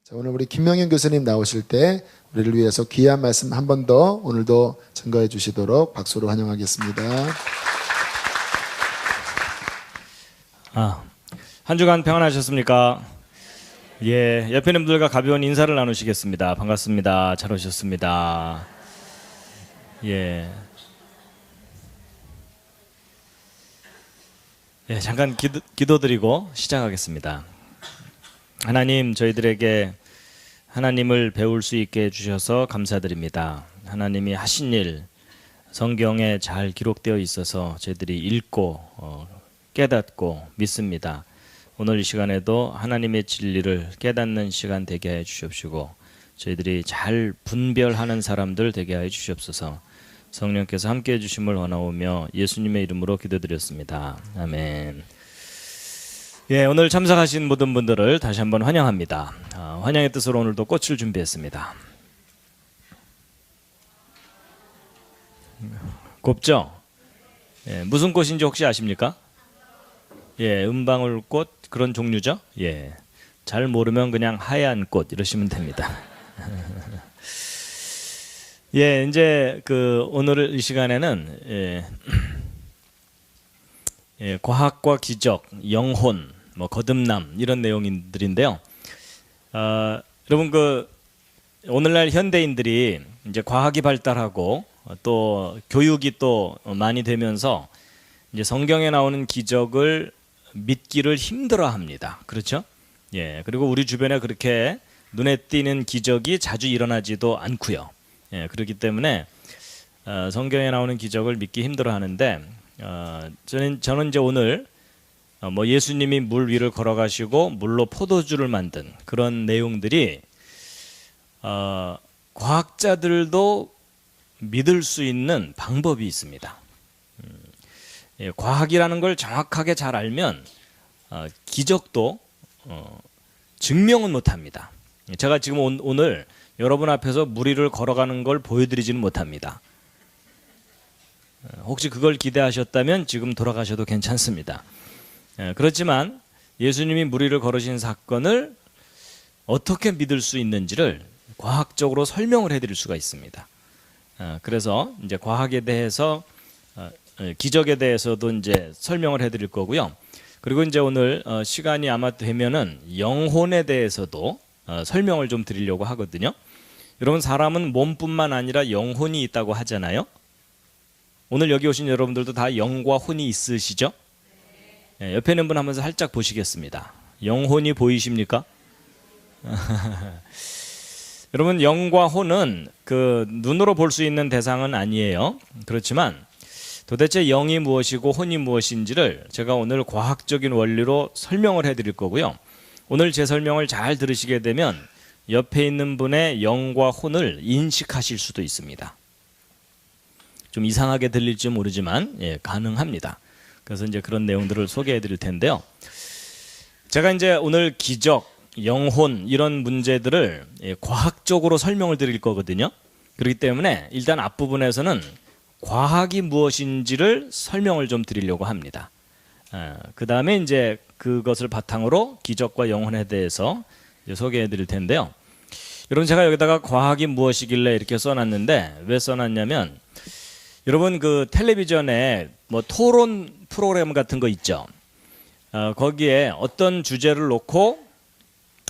자, 오늘 우리 김명현 교수님 나오실 때 우리를 위해서 귀한 말씀 한 번 더 오늘도 증거해 주시도록 박수로 환영하겠습니다. 한 주간 평안하셨습니까? 예, 옆에 있는 분들과 가벼운 인사를 나누시겠습니다. 반갑습니다. 잘 오셨습니다. 예. 예, 잠깐 기도드리고 시작하겠습니다. 하나님, 저희들에게 하나님을 배울 수 있게 해주셔서 감사드립니다. 하나님이 하신 일 성경에 잘 기록되어 있어서 저희들이 읽고 깨닫고 믿습니다. 오늘 이 시간에도 하나님의 진리를 깨닫는 시간 되게 해 주시옵시고 저희들이 잘 분별하는 사람들 되게 해 주시옵소서. 성령께서 함께 해주심을 원하오며 예수님의 이름으로 기도드렸습니다. 아멘. 예, 오늘 참석하신 모든 분들을 다시 한번 환영합니다. 환영의 뜻으로 오늘도 꽃을 준비했습니다. 곱죠? 예, 무슨 꽃인지 혹시 아십니까? 예, 은방울꽃 그런 종류죠? 예, 잘 모르면 그냥 하얀 꽃 이러시면 됩니다. 예, 이제 오늘 이 시간에는 과학과 기적, 영혼, 거듭남 이런 내용들인데요. 여러분 오늘날 현대인들이 이제 과학이 발달하고 또 교육이 또 많이 되면서 이제 성경에 나오는 기적을 믿기를 힘들어합니다. 그렇죠? 예, 그리고 우리 주변에 그렇게 눈에 띄는 기적이 자주 일어나지도 않고요. 예, 그렇기 때문에 성경에 나오는 기적을 믿기 힘들어하는데 저는 이제 오늘 예수님이 물 위를 걸어가시고 물로 포도주를 만든 그런 내용들이 과학자들도 믿을 수 있는 방법이 있습니다. 예, 과학이라는 걸 정확하게 잘 알면 기적도 증명은 못합니다. 제가 지금 오늘 여러분 앞에서 물 위를 걸어가는 걸 보여드리지는 못합니다. 혹시 그걸 기대하셨다면 지금 돌아가셔도 괜찮습니다. 그렇지만 예수님이 물 위를 걸으신 사건을 어떻게 믿을 수 있는지를 과학적으로 설명을 해드릴 수가 있습니다. 그래서 이제 과학에 대해서 기적에 대해서도 이제 설명을 해드릴 거고요. 그리고 이제 오늘 시간이 아마 되면은 영혼에 대해서도 설명을 좀 드리려고 하거든요. 여러분, 사람은 몸뿐만 아니라 영혼이 있다고 하잖아요. 오늘 여기 오신 여러분들도 다 영과 혼이 있으시죠? 네, 옆에 있는 분 한번 살짝 보시겠습니다. 영혼이 보이십니까? 여러분, 영과 혼은 눈으로 볼 수 있는 대상은 아니에요. 그렇지만 도대체 영이 무엇이고 혼이 무엇인지를 제가 오늘 과학적인 원리로 설명을 해드릴 거고요. 오늘 제 설명을 잘 들으시게 되면 옆에 있는 분의 영과 혼을 인식하실 수도 있습니다. 좀 이상하게 들릴지 모르지만 가능합니다. 그래서 이제 그런 내용들을 소개해 드릴 텐데요. 제가 이제 오늘 기적, 영혼 이런 문제들을 과학적으로 설명을 드릴 거거든요. 그렇기 때문에 일단 앞부분에서는 과학이 무엇인지를 설명을 좀 드리려고 합니다. 그 다음에 이제 그것을 바탕으로 기적과 영혼에 대해서 소개해 드릴 텐데요. 여러분, 제가 여기다가 과학이 무엇이길래 이렇게 써놨는데 왜 써놨냐면 여러분 텔레비전에 토론 프로그램 같은 거 있죠. 거기에 어떤 주제를 놓고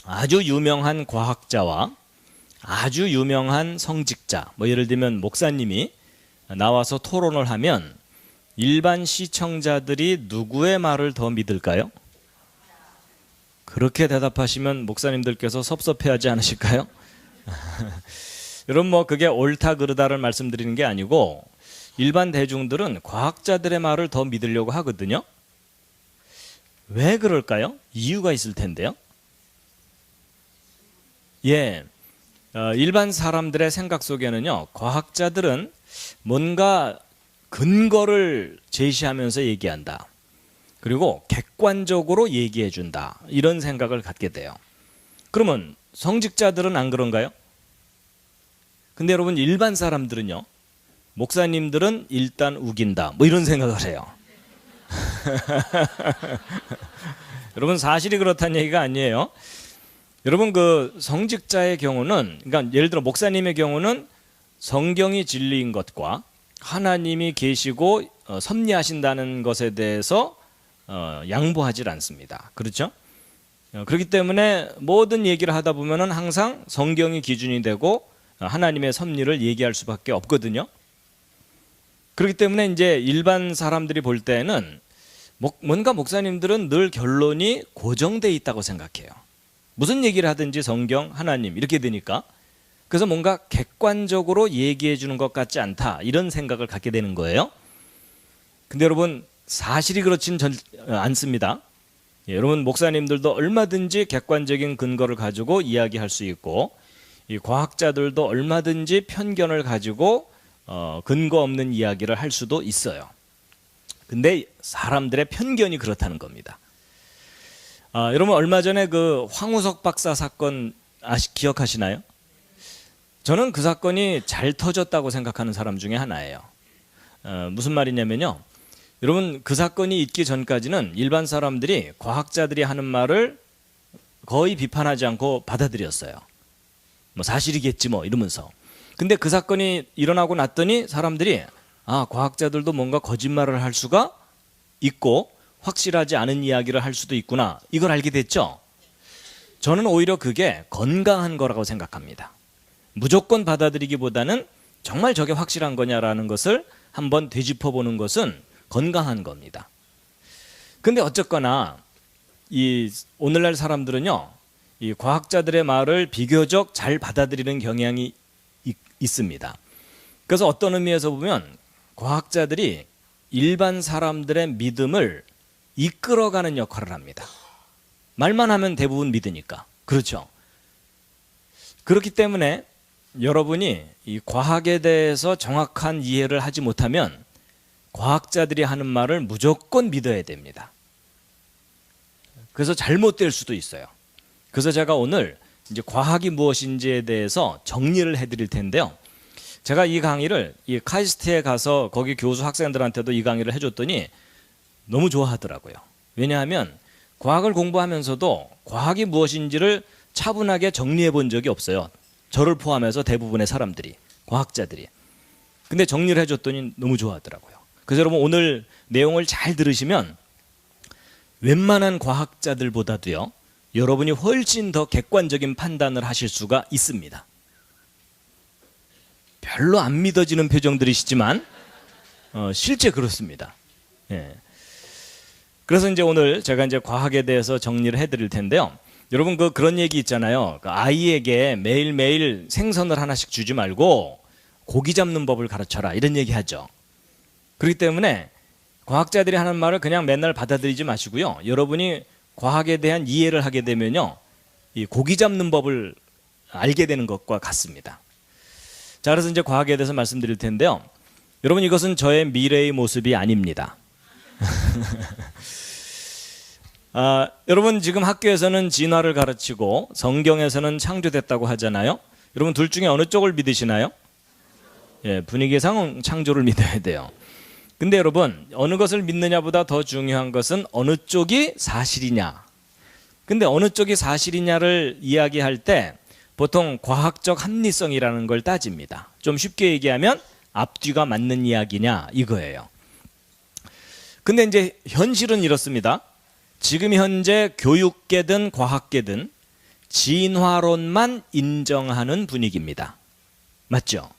아주 유명한 과학자와 아주 유명한 성직자, 예를 들면 목사님이 나와서 토론을 하면 일반 시청자들이 누구의 말을 더 믿을까요? 그렇게 대답하시면 목사님들께서 섭섭해하지 않으실까요? 여러분, 그게 옳다 그르다를 말씀드리는 게 아니고 일반 대중들은 과학자들의 말을 더 믿으려고 하거든요. 왜 그럴까요? 이유가 있을 텐데요. 예, 일반 사람들의 생각 속에는요, 과학자들은 뭔가 근거를 제시하면서 얘기한다. 그리고 객관적으로 얘기해 준다. 이런 생각을 갖게 돼요. 그러면 성직자들은 안 그런가요? 근데 여러분, 일반 사람들은요, 목사님들은 일단 우긴다. 이런 생각을 해요. 여러분, 사실이 그렇다는 얘기가 아니에요. 여러분 그 성직자의 경우는, 그러니까 예를 들어 목사님의 경우는 성경이 진리인 것과 하나님이 계시고 섭리하신다는 것에 대해서 양보하지 않습니다. 그렇죠? 그렇기 때문에 모든 얘기를 하다 보면은 항상 성경이 기준이 되고 하나님의 섭리를 얘기할 수밖에 없거든요. 그렇기 때문에 이제 일반 사람들이 볼 때는 뭔가 목사님들은 늘 결론이 고정돼 있다고 생각해요. 무슨 얘기를 하든지 성경, 하나님 이렇게 되니까, 그래서 뭔가 객관적으로 얘기해 주는 것 같지 않다, 이런 생각을 갖게 되는 거예요. 근데 여러분 사실이 그렇진 않습니다. 예, 여러분 목사님들도 얼마든지 객관적인 근거를 가지고 이야기할 수 있고, 이 과학자들도 얼마든지 편견을 가지고 근거 없는 이야기를 할 수도 있어요. 근데 사람들의 편견이 그렇다는 겁니다. 여러분 얼마 전에 그 황우석 박사 사건 기억하시나요? 저는 그 사건이 잘 터졌다고 생각하는 사람 중에 하나예요. 무슨 말이냐면요, 여러분 그 사건이 있기 전까지는 일반 사람들이 과학자들이 하는 말을 거의 비판하지 않고 받아들였어요. 뭐 사실이겠지 뭐 이러면서. 근데 그 사건이 일어나고 났더니 사람들이 과학자들도 뭔가 거짓말을 할 수가 있고 확실하지 않은 이야기를 할 수도 있구나, 이걸 알게 됐죠. 저는 오히려 그게 건강한 거라고 생각합니다. 무조건 받아들이기보다는 정말 저게 확실한 거냐라는 것을 한번 되짚어보는 것은 건강한 겁니다. 근데 어쨌거나 이 오늘날 사람들은요, 이 과학자들의 말을 비교적 잘 받아들이는 경향이 있습니다. 그래서 어떤 의미에서 보면 과학자들이 일반 사람들의 믿음을 이끌어가는 역할을 합니다. 말만 하면 대부분 믿으니까. 그렇죠? 그렇기 때문에 여러분이 이 과학에 대해서 정확한 이해를 하지 못하면 과학자들이 하는 말을 무조건 믿어야 됩니다. 그래서 잘못될 수도 있어요. 그래서 제가 오늘 이제 과학이 무엇인지에 대해서 정리를 해드릴 텐데요. 제가 이 강의를 이 카이스트에 가서 거기 교수 학생들한테도 이 강의를 해줬더니 너무 좋아하더라고요. 왜냐하면 과학을 공부하면서도 과학이 무엇인지를 차분하게 정리해 본 적이 없어요. 저를 포함해서 대부분의 사람들이, 과학자들이. 근데 정리를 해줬더니 너무 좋아하더라고요. 그래서 여러분 오늘 내용을 잘 들으시면 웬만한 과학자들보다도요, 여러분이 훨씬 더 객관적인 판단을 하실 수가 있습니다. 별로 안 믿어지는 표정들이시지만 실제 그렇습니다. 예. 그래서 이제 오늘 제가 이제 과학에 대해서 정리를 해드릴 텐데요. 여러분 그런 얘기 있잖아요. 아이에게 매일매일 생선을 하나씩 주지 말고 고기 잡는 법을 가르쳐라, 이런 얘기 하죠. 그렇기 때문에 과학자들이 하는 말을 그냥 맨날 받아들이지 마시고요. 여러분이 과학에 대한 이해를 하게 되면요, 이 고기 잡는 법을 알게 되는 것과 같습니다. 자, 그래서 이제 과학에 대해서 말씀드릴 텐데요. 여러분 이것은 저의 미래의 모습이 아닙니다. 여러분 지금 학교에서는 진화를 가르치고 성경에서는 창조됐다고 하잖아요. 여러분 둘 중에 어느 쪽을 믿으시나요? 예, 분위기상 창조를 믿어야 돼요. 근데 여러분 어느 것을 믿느냐보다 더 중요한 것은 어느 쪽이 사실이냐. 근데 어느 쪽이 사실이냐를 이야기할 때 보통 과학적 합리성이라는 걸 따집니다. 좀 쉽게 얘기하면 앞뒤가 맞는 이야기냐, 이거예요. 근데 이제 현실은 이렇습니다. 지금 현재 교육계든 과학계든 진화론만 인정하는 분위기입니다. 맞죠?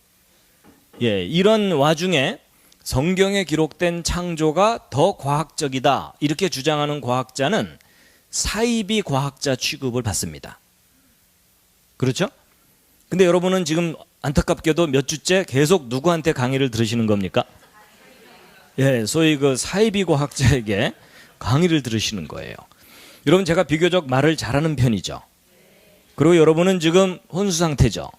예, 이런 와중에 성경에 기록된 창조가 더 과학적이다, 이렇게 주장하는 과학자는 사이비 과학자 취급을 받습니다. 그렇죠? 근데 여러분은 지금 안타깝게도 몇 주째 계속 누구한테 강의를 들으시는 겁니까? 예, 소위 그 사이비 과학자에게 강의를 들으시는 거예요. 여러분 제가 비교적 말을 잘하는 편이죠. 그리고 여러분은 지금 혼수 상태죠.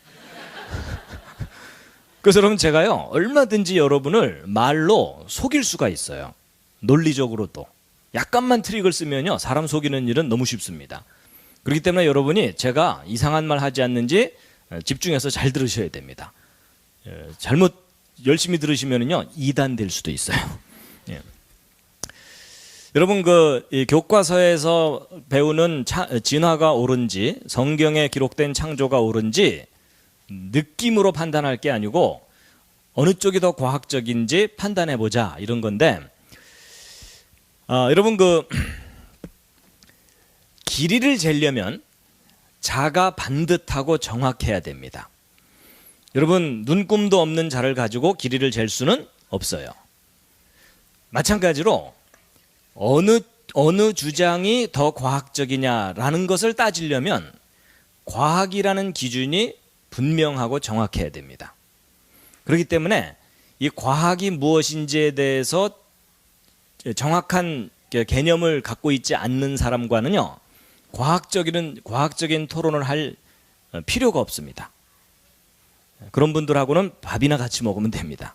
그래서 여러분 제가요, 얼마든지 여러분을 말로 속일 수가 있어요. 논리적으로도. 약간만 트릭을 쓰면요, 사람 속이는 일은 너무 쉽습니다. 그렇기 때문에 여러분이 제가 이상한 말 하지 않는지 집중해서 잘 들으셔야 됩니다. 잘못 열심히 들으시면요, 이단 될 수도 있어요. 예. 여러분 이 교과서에서 배우는 진화가 옳은지 성경에 기록된 창조가 옳은지 느낌으로 판단할 게 아니고 어느 쪽이 더 과학적인지 판단해 보자 이런 건데 여러분 길이를 재려면 자가 반듯하고 정확해야 됩니다. 여러분 눈금도 없는 자를 가지고 길이를 잴 수는 없어요. 마찬가지로 어느 주장이 더 과학적이냐라는 것을 따지려면 과학이라는 기준이 분명하고 정확해야 됩니다. 그렇기 때문에 이 과학이 무엇인지에 대해서 정확한 개념을 갖고 있지 않는 사람과는요, 과학적인 토론을 할 필요가 없습니다. 그런 분들하고는 밥이나 같이 먹으면 됩니다.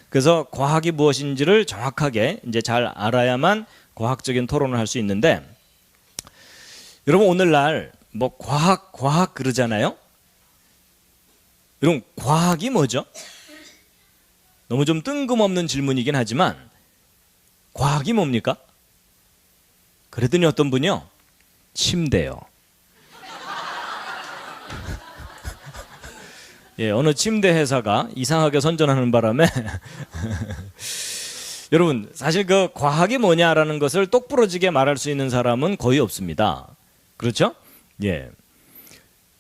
그래서 과학이 무엇인지를 정확하게 이제 잘 알아야만 과학적인 토론을 할 수 있는데, 여러분 오늘날 뭐 과학 그러잖아요. 여러분 과학이 뭐죠? 너무 좀 뜬금없는 질문이긴 하지만 과학이 뭡니까? 그랬더니 어떤 분이요, 침대요. 예, 어느 침대 회사가 이상하게 선전하는 바람에 여러분 사실 그 과학이 뭐냐라는 것을 똑부러지게 말할 수 있는 사람은 거의 없습니다. 그렇죠? 예.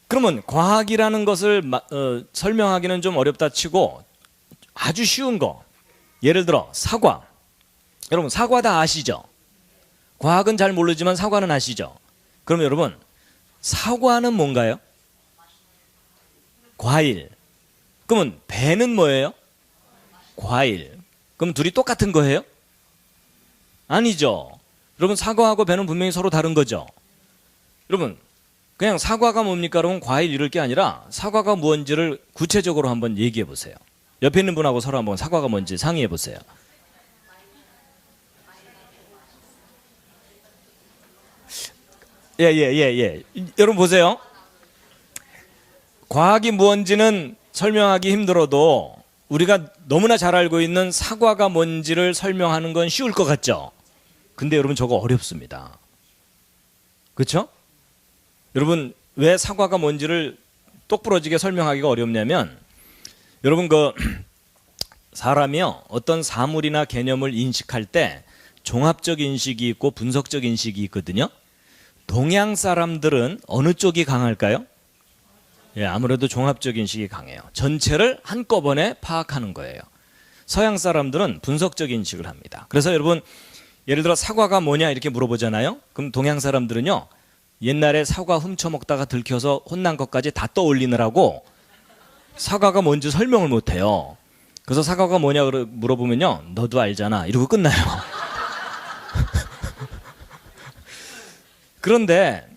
그러면 과학이라는 것을 설명하기는 좀 어렵다 치고 아주 쉬운 거, 예를 들어 사과. 여러분 사과 다 아시죠? 과학은 잘 모르지만 사과는 아시죠? 그럼 여러분 사과는 뭔가요? 과일. 그러면 배는 뭐예요? 과일. 그럼 둘이 똑같은 거예요? 아니죠. 여러분 사과하고 배는 분명히 서로 다른 거죠. 여러분 그냥 사과가 뭡니까? 그러면 과일 이럴 게 아니라 사과가 뭔지를 구체적으로 한번 얘기해 보세요. 옆에 있는 분하고 서로 한번 사과가 뭔지 상의해 보세요. 예. 여러분 보세요. 과학이 뭔지는 설명하기 힘들어도 우리가 너무나 잘 알고 있는 사과가 뭔지를 설명하는 건 쉬울 것 같죠? 근데 여러분 저거 어렵습니다. 그렇죠? 여러분 왜 사과가 뭔지를 똑부러지게 설명하기가 어렵냐면, 여러분 사람이요 어떤 사물이나 개념을 인식할 때 종합적 인식이 있고 분석적 인식이 있거든요. 동양 사람들은 어느 쪽이 강할까요? 예, 아무래도 종합적 인식이 강해요. 전체를 한꺼번에 파악하는 거예요. 서양 사람들은 분석적 인식을 합니다. 그래서 여러분 예를 들어 사과가 뭐냐 이렇게 물어보잖아요. 그럼 동양 사람들은요, 옛날에 사과 훔쳐먹다가 들켜서 혼난 것까지 다 떠올리느라고 사과가 뭔지 설명을 못해요. 그래서 사과가 뭐냐 물어보면요, 너도 알잖아 이러고 끝나요. 그런데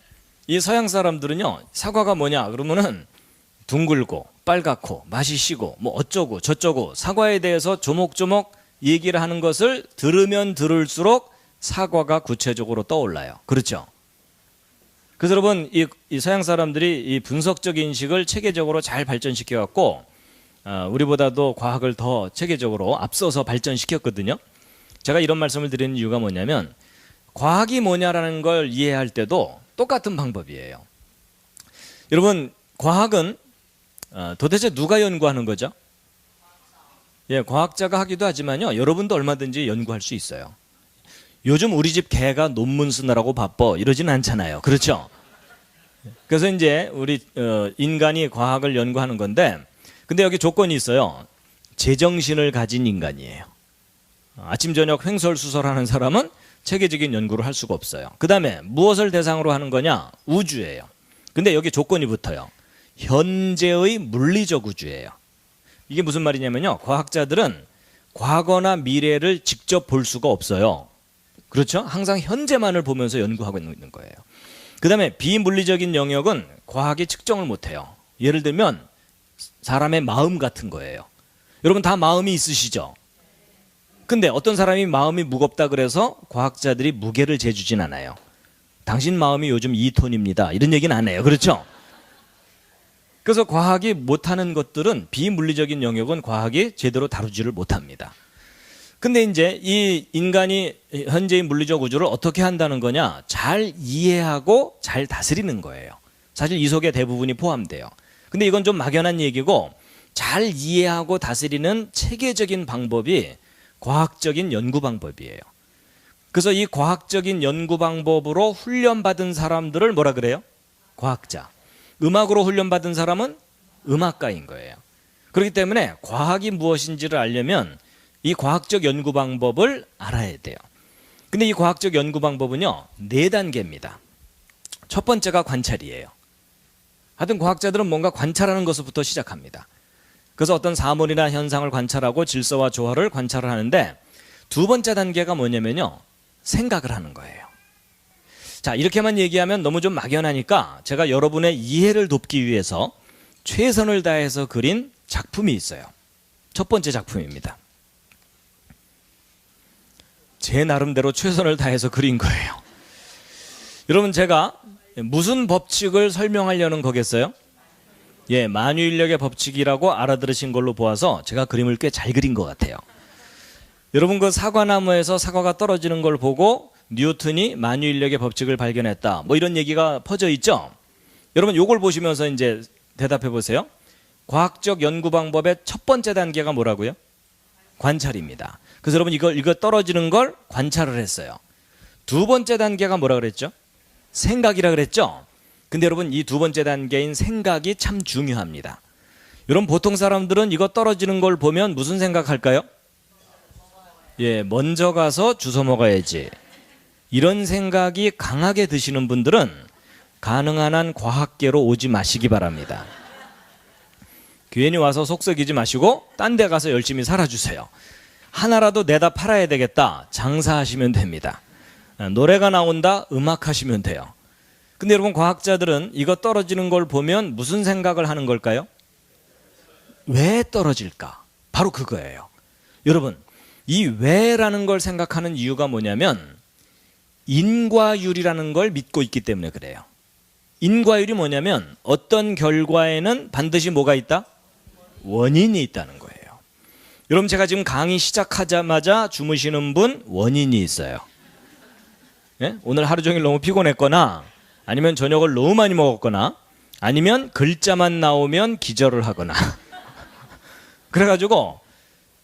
이 서양 사람들은요, 사과가 뭐냐 그러면은 둥글고 빨갛고 맛이 시고 뭐 어쩌고 저쩌고 사과에 대해서 조목조목 얘기를 하는 것을 들으면 들을수록 사과가 구체적으로 떠올라요. 그렇죠? 그래서 여러분 이 서양 사람들이 이 분석적 인식을 체계적으로 잘 발전시켜 갖고 우리보다도 과학을 더 체계적으로 앞서서 발전시켰거든요. 제가 이런 말씀을 드리는 이유가 뭐냐면, 과학이 뭐냐라는 걸 이해할 때도 똑같은 방법이에요. 여러분 과학은 도대체 누가 연구하는 거죠? 예, 과학자가 하기도 하지만요, 여러분도 얼마든지 연구할 수 있어요. 요즘 우리 집 개가 논문 쓰느라고 바빠 이러진 않잖아요. 그렇죠? 그래서 이제 우리 인간이 과학을 연구하는 건데, 근데 여기 조건이 있어요. 제정신을 가진 인간이에요. 아침 저녁 횡설수설하는 사람은 체계적인 연구를 할 수가 없어요. 그 다음에 무엇을 대상으로 하는 거냐? 우주예요. 근데 여기 조건이 붙어요. 현재의 물리적 우주예요. 이게 무슨 말이냐면요, 과학자들은 과거나 미래를 직접 볼 수가 없어요. 그렇죠? 항상 현재만을 보면서 연구하고 있는 거예요. 그 다음에 비물리적인 영역은 과학이 측정을 못해요. 예를 들면 사람의 마음 같은 거예요. 여러분 다 마음이 있으시죠? 근데 어떤 사람이 마음이 무겁다 그래서 과학자들이 무게를 재주진 않아요. 당신 마음이 요즘 2톤입니다 이런 얘기는 안 해요. 그렇죠? 그래서 과학이 못하는 것들은, 비물리적인 영역은 과학이 제대로 다루지를 못합니다. 근데 이제 이 인간이 현재의 물리적 우주를 어떻게 한다는 거냐? 잘 이해하고 잘 다스리는 거예요. 사실 이 속에 대부분이 포함돼요. 근데 이건 좀 막연한 얘기고, 잘 이해하고 다스리는 체계적인 방법이 과학적인 연구 방법이에요. 그래서 이 과학적인 연구 방법으로 훈련받은 사람들을 뭐라 그래요? 과학자. 음악으로 훈련받은 사람은 음악가인 거예요. 그렇기 때문에 과학이 무엇인지를 알려면 이 과학적 연구 방법을 알아야 돼요. 근데 이 과학적 연구 방법은요, 4단계입니다. 첫 번째가 관찰이에요. 하여튼 과학자들은 뭔가 관찰하는 것부터 시작합니다. 그래서 어떤 사물이나 현상을 관찰하고 질서와 조화를 관찰을 하는데, 두 번째 단계가 뭐냐면요, 생각을 하는 거예요. 자, 이렇게만 얘기하면 너무 좀 막연하니까 제가 여러분의 이해를 돕기 위해서 최선을 다해서 그린 작품이 있어요. 첫 번째 작품입니다. 제 나름대로 최선을 다해서 그린 거예요. 여러분, 제가 무슨 법칙을 설명하려는 거겠어요? 예, 만유인력의 법칙이라고 알아들으신 걸로 보아서 제가 그림을 꽤 잘 그린 것 같아요. 여러분, 그 사과나무에서 사과가 떨어지는 걸 보고 뉴턴이 만유인력의 법칙을 발견했다, 뭐 이런 얘기가 퍼져 있죠. 여러분, 요걸 보시면서 이제 대답해 보세요. 과학적 연구 방법의 첫 번째 단계가 뭐라고요? 관찰입니다. 그래서 여러분, 이거 떨어지는 걸 관찰을 했어요. 두 번째 단계가 뭐라 그랬죠? 생각이라 그랬죠. 근데 여러분, 이 두 번째 단계인 생각이 참 중요합니다. 여러분, 보통 사람들은 이거 떨어지는 걸 보면 무슨 생각할까요? 예, 먼저 가서 주워 먹어야지. 이런 생각이 강하게 드시는 분들은 가능한 한 과학계로 오지 마시기 바랍니다. 괜히 와서 속 썩이지 마시고 딴 데 가서 열심히 살아주세요. 하나라도 내다 팔아야 되겠다, 장사하시면 됩니다. 노래가 나온다, 음악하시면 돼요. 근데 여러분, 과학자들은 이거 떨어지는 걸 보면 무슨 생각을 하는 걸까요? 왜 떨어질까? 바로 그거예요. 여러분, 이 왜라는 걸 생각하는 이유가 뭐냐면 인과율이라는 걸 믿고 있기 때문에 그래요. 인과율이 뭐냐면 어떤 결과에는 반드시 뭐가 있다? 원인이 있다는 거예요. 여러분, 제가 지금 강의 시작하자마자 주무시는 분 원인이 있어요. 예? 오늘 하루 종일 너무 피곤했거나, 아니면 저녁을 너무 많이 먹었거나, 아니면 글자만 나오면 기절을 하거나. 그래가지고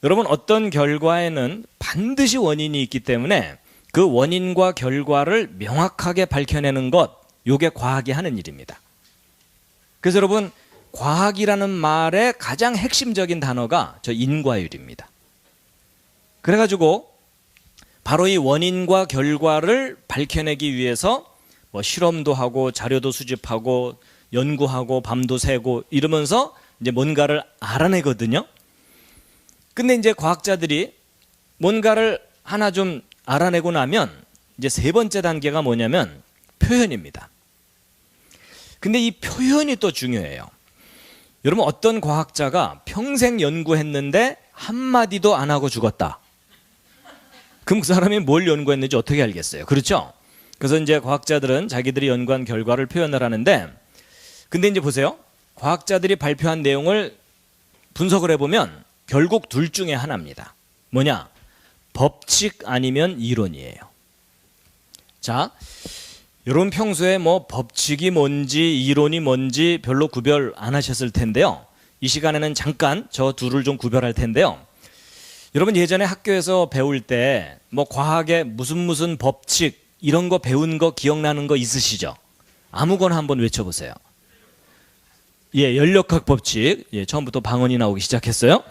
여러분, 어떤 결과에는 반드시 원인이 있기 때문에 그 원인과 결과를 명확하게 밝혀내는 것, 요게 과학이 하는 일입니다. 그래서 여러분, 과학이라는 말의 가장 핵심적인 단어가 저 인과율입니다. 그래가지고 바로 이 원인과 결과를 밝혀내기 위해서 뭐 실험도 하고 자료도 수집하고 연구하고 밤도 새고 이러면서 이제 뭔가를 알아내거든요. 근데 이제 과학자들이 뭔가를 하나 좀 알아내고 나면 이제 세 번째 단계가 뭐냐면 표현입니다. 근데 이 표현이 또 중요해요. 여러분, 어떤 과학자가 평생 연구했는데 한마디도 안 하고 죽었다. 그럼 그 사람이 뭘 연구했는지 어떻게 알겠어요? 그렇죠? 그래서 이제 과학자들은 자기들이 연구한 결과를 표현을 하는데, 근데 이제 보세요. 과학자들이 발표한 내용을 분석을 해보면 결국 둘 중에 하나입니다. 뭐냐? 법칙 아니면 이론이에요. 자, 여러분 평소에 뭐 법칙이 뭔지 이론이 뭔지 별로 구별 안 하셨을 텐데요. 이 시간에는 잠깐 저 둘을 좀 구별할 텐데요. 여러분, 예전에 학교에서 배울 때 뭐 과학의 무슨 법칙 이런 거 배운 거 기억나는 거 있으시죠? 아무거나 한번 외쳐보세요. 예, 연력학 법칙. 예, 처음부터 방언이 나오기 시작했어요.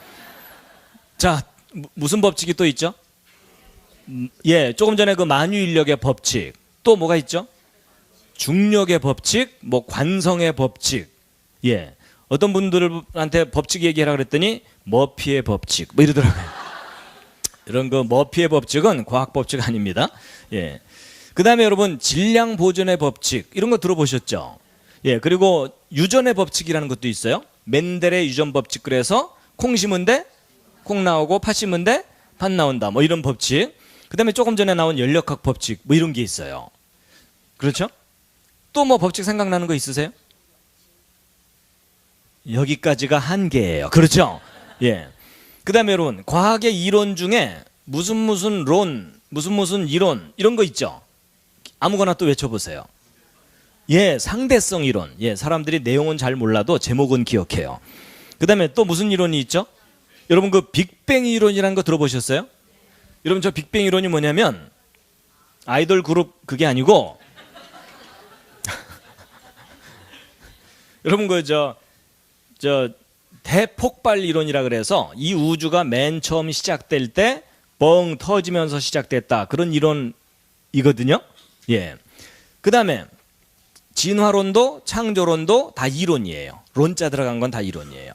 자, 무슨 법칙이 또 있죠? 예, 조금 전에 그 만유인력의 법칙. 또 뭐가 있죠? 중력의 법칙, 뭐 관성의 법칙. 예, 어떤 분들한테 법칙 얘기하라 그랬더니 머피의 법칙 뭐 이러더라고요. 이런 그 머피의 법칙은 과학 법칙 아닙니다. 예, 그 다음에 여러분 질량 보존의 법칙 이런 거 들어보셨죠? 예, 그리고 유전의 법칙이라는 것도 있어요. 멘델의 유전 법칙. 그래서 콩 심은 데 콩 나오고 팥 심은 데 팥 나온다 뭐 이런 법칙. 그 다음에 조금 전에 나온 연력학 법칙 뭐 이런 게 있어요. 그렇죠? 또 뭐 법칙 생각나는 거 있으세요? 여기까지가 한계예요. 그렇죠? 예. 그 다음에 여러분 과학의 이론 중에 무슨 론, 무슨 이론 이런 거 있죠. 아무거나 또 외쳐보세요. 예, 상대성 이론. 예, 사람들이 내용은 잘 몰라도 제목은 기억해요. 그 다음에 또 무슨 이론이 있죠? 여러분 그 빅뱅 이론이라는 거 들어보셨어요? 여러분 저 빅뱅 이론이 뭐냐면 아이돌 그룹 그게 아니고 여러분 그 저 대폭발 이론이라 그래서 이 우주가 맨 처음 시작될 때 뻥 터지면서 시작됐다. 그런 이론이거든요. 예. 그 다음에 진화론도 창조론도 다 이론이에요. 론자 들어간 건 다 이론이에요.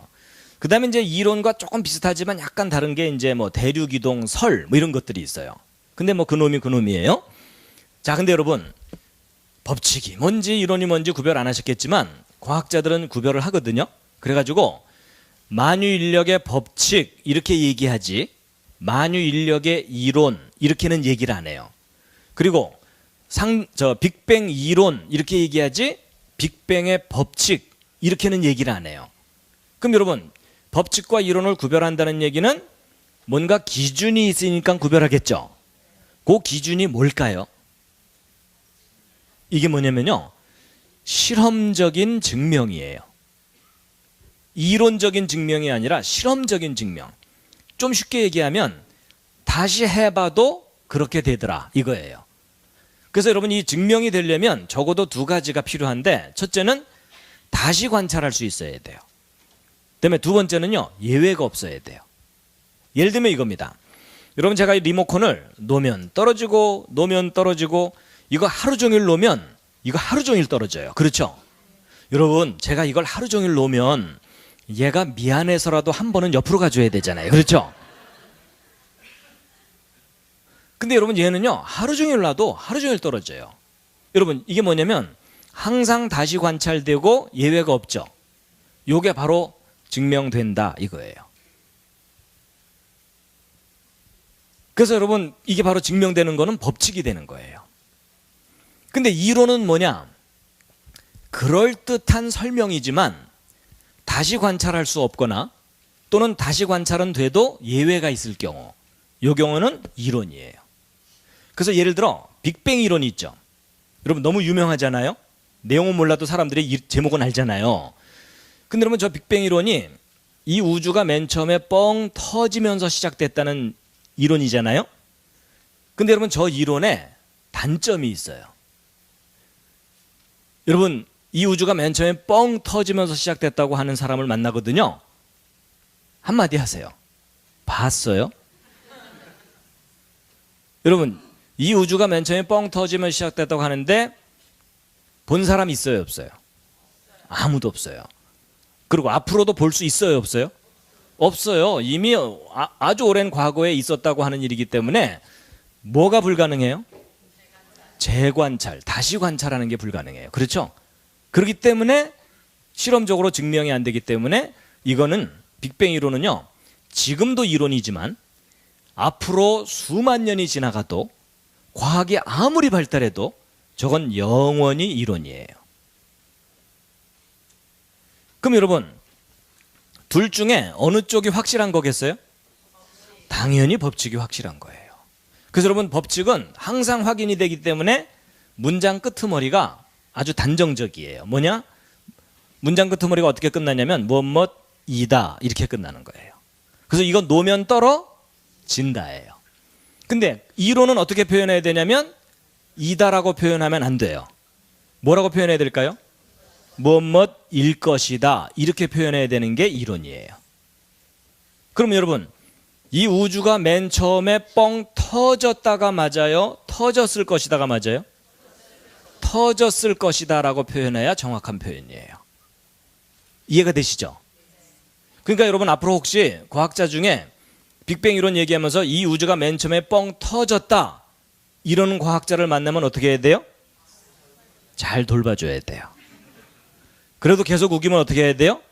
그 다음에 이제 이론과 조금 비슷하지만 약간 다른 게 이제 뭐 대륙이동, 설, 뭐 이런 것들이 있어요. 근데 뭐 그놈이에요. 자, 근데 여러분, 법칙이 뭔지 이론이 뭔지 구별 안 하셨겠지만 과학자들은 구별을 하거든요. 그래가지고 만유인력의 법칙 이렇게 얘기하지 만유인력의 이론 이렇게는 얘기를 안 해요. 그리고 빅뱅 이론 이렇게 얘기하지 빅뱅의 법칙 이렇게는 얘기를 안 해요. 그럼 여러분 법칙과 이론을 구별한다는 얘기는 뭔가 기준이 있으니까 구별하겠죠. 그 기준이 뭘까요? 이게 뭐냐면요, 실험적인 증명이에요. 이론적인 증명이 아니라 실험적인 증명. 좀 쉽게 얘기하면 다시 해봐도 그렇게 되더라 이거예요. 그래서 여러분 이 증명이 되려면 적어도 두 가지가 필요한데, 첫째는 다시 관찰할 수 있어야 돼요. 그다음에 두 번째는요, 예외가 없어야 돼요. 예를 들면 이겁니다. 여러분 제가 이 리모컨을 놓으면 떨어지고 이거 하루 종일 놓으면 이거 하루 종일 떨어져요. 그렇죠? 여러분 제가 이걸 하루 종일 놓으면 얘가 미안해서라도 한 번은 옆으로 가줘야 되잖아요. 그렇죠? 근데 여러분 얘는요 하루 종일 놔도 하루 종일 떨어져요. 여러분 이게 뭐냐면 항상 다시 관찰되고 예외가 없죠. 요게 바로 증명된다 이거예요. 그래서 여러분 이게 바로 증명되는 거는 법칙이 되는 거예요. 근데 이론은 뭐냐? 그럴듯한 설명이지만 다시 관찰할 수 없거나 또는 다시 관찰은 돼도 예외가 있을 경우, 이 경우는 이론이에요. 그래서 예를 들어 빅뱅 이론이 있죠. 여러분 너무 유명하잖아요. 내용은 몰라도 사람들이 제목은 알잖아요. 근데 여러분 저 빅뱅 이론이 이 우주가 맨 처음에 뻥 터지면서 시작됐다는 이론이잖아요. 근데 여러분 저 이론에 단점이 있어요. 여러분 이 우주가 맨 처음에 뻥 터지면서 시작됐다고 하는 사람을 만나거든요. 한마디 하세요. 봤어요? 여러분 이 우주가 맨 처음에 뻥 터지면서 시작됐다고 하는데 본 사람 있어요 없어요? 아무도 없어요. 그리고 앞으로도 볼 수 있어요 없어요? 없어요. 이미 아주 오랜 과거에 있었다고 하는 일이기 때문에 뭐가 불가능해요? 재관찰, 다시 관찰하는 게 불가능해요. 그렇죠? 그렇기 때문에 실험적으로 증명이 안 되기 때문에 이거는 빅뱅 이론은요, 지금도 이론이지만 앞으로 수만 년이 지나가도 과학이 아무리 발달해도 저건 영원히 이론이에요. 그럼 여러분 둘 중에 어느 쪽이 확실한 거겠어요? 당연히 법칙이 확실한 거예요. 그래서 여러분 법칙은 항상 확인이 되기 때문에 문장 끄트머리가 아주 단정적이에요. 뭐냐? 문장 끄트머리가 어떻게 끝나냐면 뭐뭐이다 이렇게 끝나는 거예요. 그래서 이건 놓으면 떨어진다예요. 근데 이론은 어떻게 표현해야 되냐면 이다라고 표현하면 안 돼요. 뭐라고 표현해야 될까요? 뭐뭐일 것이다 이렇게 표현해야 되는 게 이론이에요. 그럼 여러분 이 우주가 맨 처음에 뻥 터졌다가 맞아요? 터졌을 것이다가 맞아요? 터졌을 것이다 라고 표현해야 정확한 표현이에요. 이해가 되시죠? 그러니까 여러분 앞으로 혹시 과학자 중에 빅뱅 이론 얘기하면서 이 우주가 맨 처음에 뻥 터졌다 이러는 과학자를 만나면 어떻게 해야 돼요? 잘 돌봐줘야 돼요. 그래도 계속 우기면 어떻게 해야 돼요?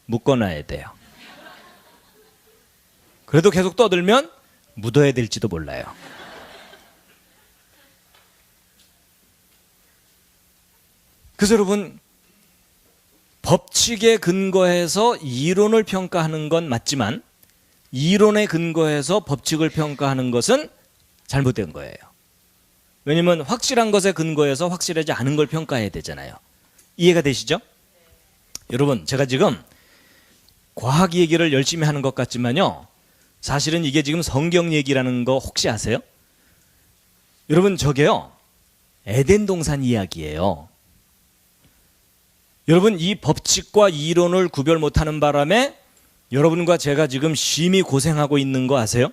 묶어놔야 돼요. 그래도 계속 떠들면 묻어야 될지도 몰라요. 그래서 여러분 법칙에 근거해서 이론을 평가하는 건 맞지만 이론에 근거해서 법칙을 평가하는 것은 잘못된 거예요. 왜냐하면 확실한 것에 근거해서 확실하지 않은 걸 평가해야 되잖아요. 이해가 되시죠? 여러분, 제가 지금 과학 얘기를 열심히 하는 것 같지만요, 사실은 이게 지금 성경 얘기라는 거 혹시 아세요? 여러분, 저게요, 에덴 동산 이야기예요. 여러분, 이 법칙과 이론을 구별 못하는 바람에 여러분과 제가 지금 심히 고생하고 있는 거 아세요?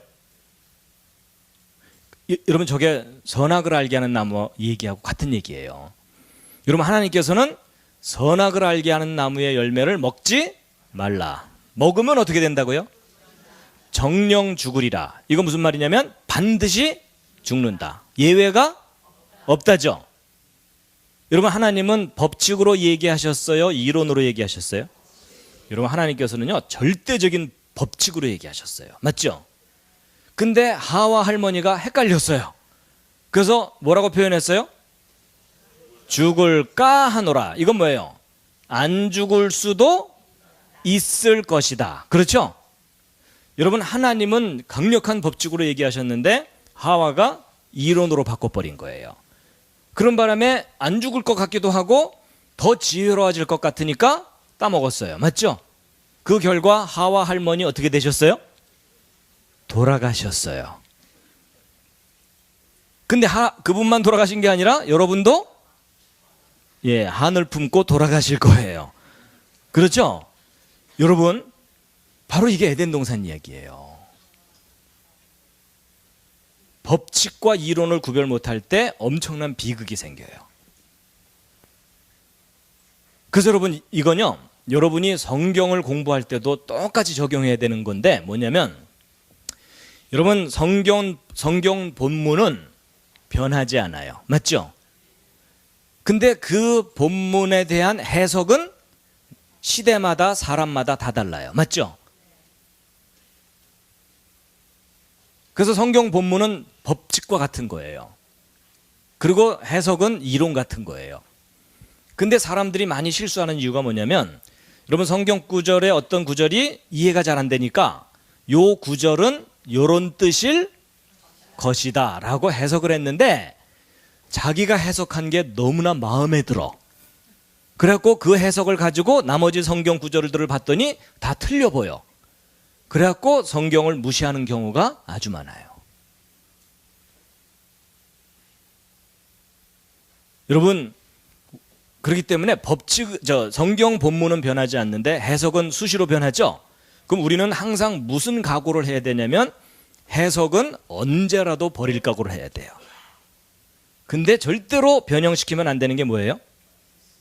여러분, 저게 선악을 알게 하는 나무 얘기하고 같은 얘기예요. 여러분, 하나님께서는 선악을 알게 하는 나무의 열매를 먹지 말라. 먹으면 어떻게 된다고요? 정령 죽으리라. 이거 무슨 말이냐면 반드시 죽는다. 예외가 없다죠. 여러분, 하나님은 법칙으로 얘기하셨어요? 이론으로 얘기하셨어요? 여러분, 하나님께서는요, 절대적인 법칙으로 얘기하셨어요. 맞죠? 근데 하와 할머니가 헷갈렸어요. 그래서 뭐라고 표현했어요? 죽을까 하노라. 이건 뭐예요? 안 죽을 수도 있을 것이다. 그렇죠? 여러분, 하나님은 강력한 법칙으로 얘기하셨는데 하와가 이론으로 바꿔버린 거예요. 그런 바람에 안 죽을 것 같기도 하고 더 지혜로워질 것 같으니까 따먹었어요. 맞죠? 그 결과 하와 할머니 어떻게 되셨어요? 돌아가셨어요. 근데 그분만 돌아가신 게 아니라 여러분도 한을 품고 돌아가실 거예요. 그렇죠? 여러분, 바로 이게 에덴 동산 이야기예요. 법칙과 이론을 구별 못할 때 엄청난 비극이 생겨요. 그래서 여러분, 이건요, 여러분이 성경을 공부할 때도 똑같이 적용해야 되는 건데 뭐냐면, 여러분, 성경 본문은 변하지 않아요. 맞죠? 근데 그 본문에 대한 해석은 시대마다 사람마다 다 달라요. 맞죠? 그래서 성경 본문은 법칙과 같은 거예요. 그리고 해석은 이론 같은 거예요. 근데 사람들이 많이 실수하는 이유가 뭐냐면, 여러분, 성경 구절에 어떤 구절이 이해가 잘 안 되니까 요 구절은 요런 뜻일 것이다 라고 해석을 했는데 자기가 해석한 게 너무나 마음에 들어. 그래갖고 그 해석을 가지고 나머지 성경 구절들을 봤더니 다 틀려 보여. 그래갖고 성경을 무시하는 경우가 아주 많아요. 여러분, 그렇기 때문에 성경 본문은 변하지 않는데 해석은 수시로 변하죠. 그럼 우리는 항상 무슨 각오를 해야 되냐면 해석은 언제라도 버릴 각오를 해야 돼요. 근데 절대로 변형시키면 안 되는 게 뭐예요?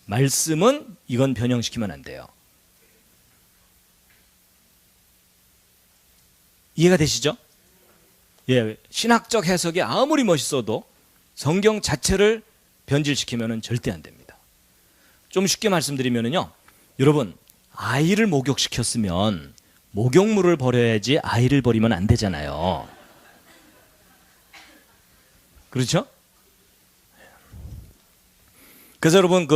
말씀은 이건 변형시키면 안 돼요. 이해가 되시죠? 신학적 해석이 아무리 멋있어도 성경 자체를 변질시키면 절대 안 됩니다. 좀 쉽게 말씀드리면요, 여러분, 아이를 목욕시켰으면 목욕물을 버려야지 아이를 버리면 안 되잖아요. 그렇죠? 그래서 여러분,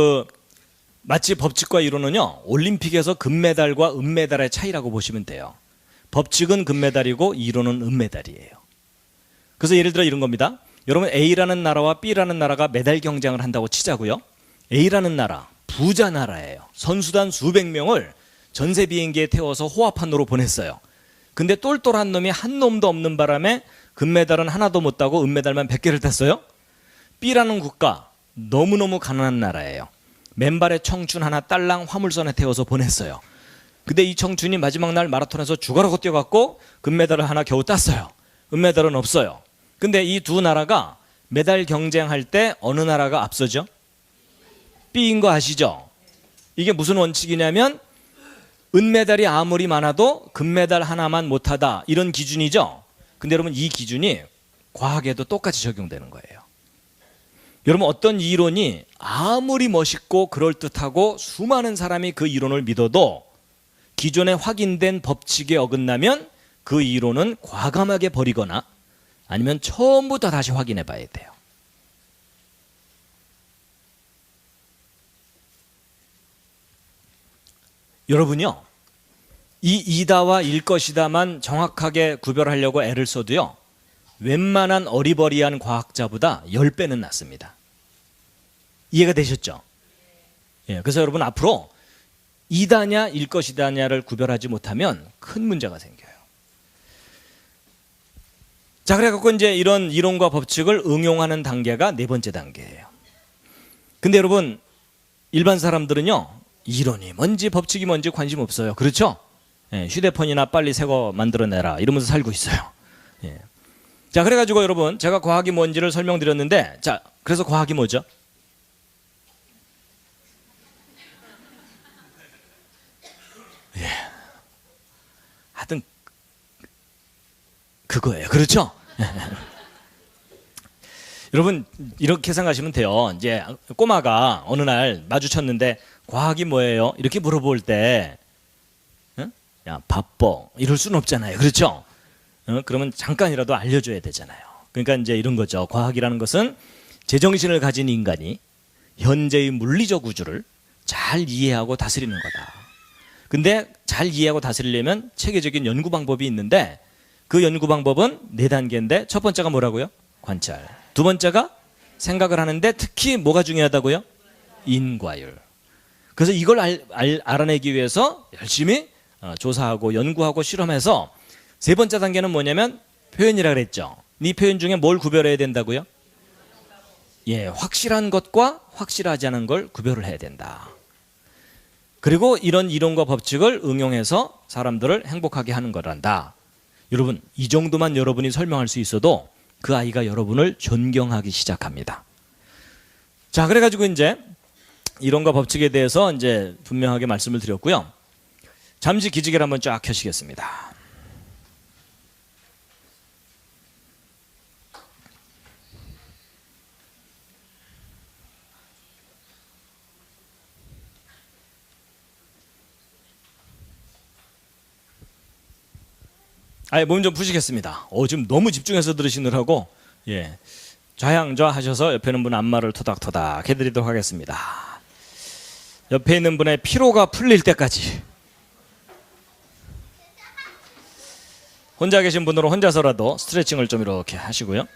마치 법칙과 이론은요, 올림픽에서 금메달과 은메달의 차이라고 보시면 돼요. 법칙은 금메달이고 이론은 은메달이에요. 그래서 예를 들어 이런 겁니다. 여러분, A라는 나라와 B라는 나라가 메달 경쟁을 한다고 치자고요. A라는 나라, 부자 나라예요. 선수단 수백 명을 전세 비행기에 태워서 호화판으로 보냈어요. 근데 똘똘한 놈이 한 놈도 없는 바람에 금메달은 하나도 못 따고 은메달만 100개를 땄어요. B라는 국가, 너무너무 가난한 나라예요. 맨발의 청춘 하나 딸랑 화물선에 태워서 보냈어요. 근데 이 청춘이 마지막 날 마라톤에서 죽어라고 뛰어갔고 금메달을 하나 겨우 땄어요. 은메달은 없어요. 근데 이 두 나라가 메달 경쟁할 때 어느 나라가 앞서죠? B인 거 아시죠? 이게 무슨 원칙이냐면 은메달이 아무리 많아도 금메달 하나만 못하다, 이런 기준이죠. 근데 여러분, 이 기준이 과학에도 똑같이 적용되는 거예요. 여러분, 어떤 이론이 아무리 멋있고 그럴듯하고 수많은 사람이 그 이론을 믿어도 기존에 확인된 법칙에 어긋나면 그 이론은 과감하게 버리거나 아니면 처음부터 다시 확인해 봐야 돼요. 여러분요, 이 이다와 일 것이다만 정확하게 구별하려고 애를 써도요, 웬만한 어리버리한 과학자보다 10배는 낫습니다. 이해가 되셨죠? 예, 그래서 여러분 앞으로 이다냐 일 것이다냐를 구별하지 못하면 큰 문제가 생겨요. 자, 그래갖고 이제 이런 이론과 법칙을 응용하는 단계가 네 번째 단계예요. 근데 여러분, 일반 사람들은요, 이론이 뭔지 법칙이 뭔지 관심 없어요. 그렇죠? 예, 휴대폰이나 빨리 새 거 만들어내라 이러면서 살고 있어요. 예. 자, 그래가지고 여러분, 제가 과학이 뭔지를 설명드렸는데, 자, 그래서 과학이 뭐죠? 예. 하여튼 그거예요. 그렇죠? 여러분, 이렇게 생각하시면 돼요. 이제 꼬마가 어느 날 마주쳤는데 과학이 뭐예요? 이렇게 물어볼 때, 응? 야, 바빠 이럴 수는 없잖아요. 그렇죠? 그러면 잠깐이라도 알려줘야 되잖아요. 그러니까 이제 이런 거죠. 과학이라는 것은 제정신을 가진 인간이 현재의 물리적 우주를 잘 이해하고 다스리는 거다. 근데 잘 이해하고 다스리려면 체계적인 연구 방법이 있는데, 그 연구 방법은 네 단계인데, 첫 번째가 뭐라고요? 관찰. 두 번째가 생각을 하는데 특히 뭐가 중요하다고요? 인과율. 그래서 이걸 알아내기 위해서 열심히 조사하고 연구하고 실험해서, 세 번째 단계는 뭐냐면 표현이라 그랬죠. 이 표현 중에 뭘 구별해야 된다고요? 예, 확실한 것과 확실하지 않은 걸 구별을 해야 된다. 그리고 이런 이론과 법칙을 응용해서 사람들을 행복하게 하는 거란다. 여러분, 이 정도만 여러분이 설명할 수 있어도 그 아이가 여러분을 존경하기 시작합니다. 자, 그래가지고 이제 이론과 법칙에 대해서 이제 분명하게 말씀을 드렸고요. 잠시 기지개를 한번 쫙 켜시겠습니다. 아예 몸 좀 푸시겠습니다. 지금 너무 집중해서 들으시느라고, 예, 좌양좌 하셔서 옆에 있는 분 안마를 토닥토닥 해드리도록 하겠습니다. 옆에 있는 분의 피로가 풀릴 때까지. 혼자 계신 분으로 혼자서라도 스트레칭을 좀 이렇게 하시고요.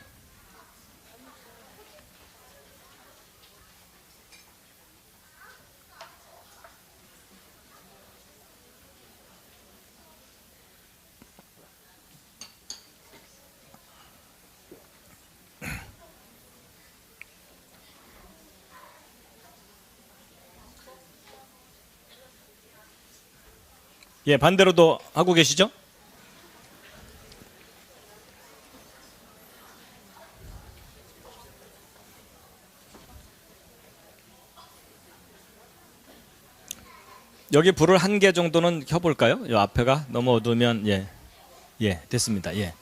예, 반대로도 하고 계시죠? 여기 불을 1개 정도는 켜볼까요? 이 앞에가 너무 어두우면, 예, 예, 됐습니다. 예.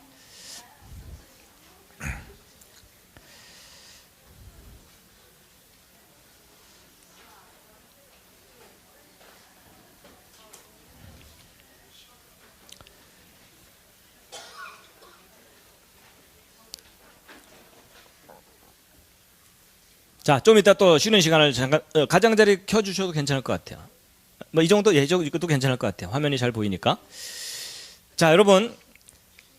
자, 좀 이따 또 쉬는 시간을 잠깐, 가장자리 켜주셔도 괜찮을 것 같아요. 뭐 이 정도 이것도 괜찮을 것 같아요. 화면이 잘 보이니까. 자, 여러분,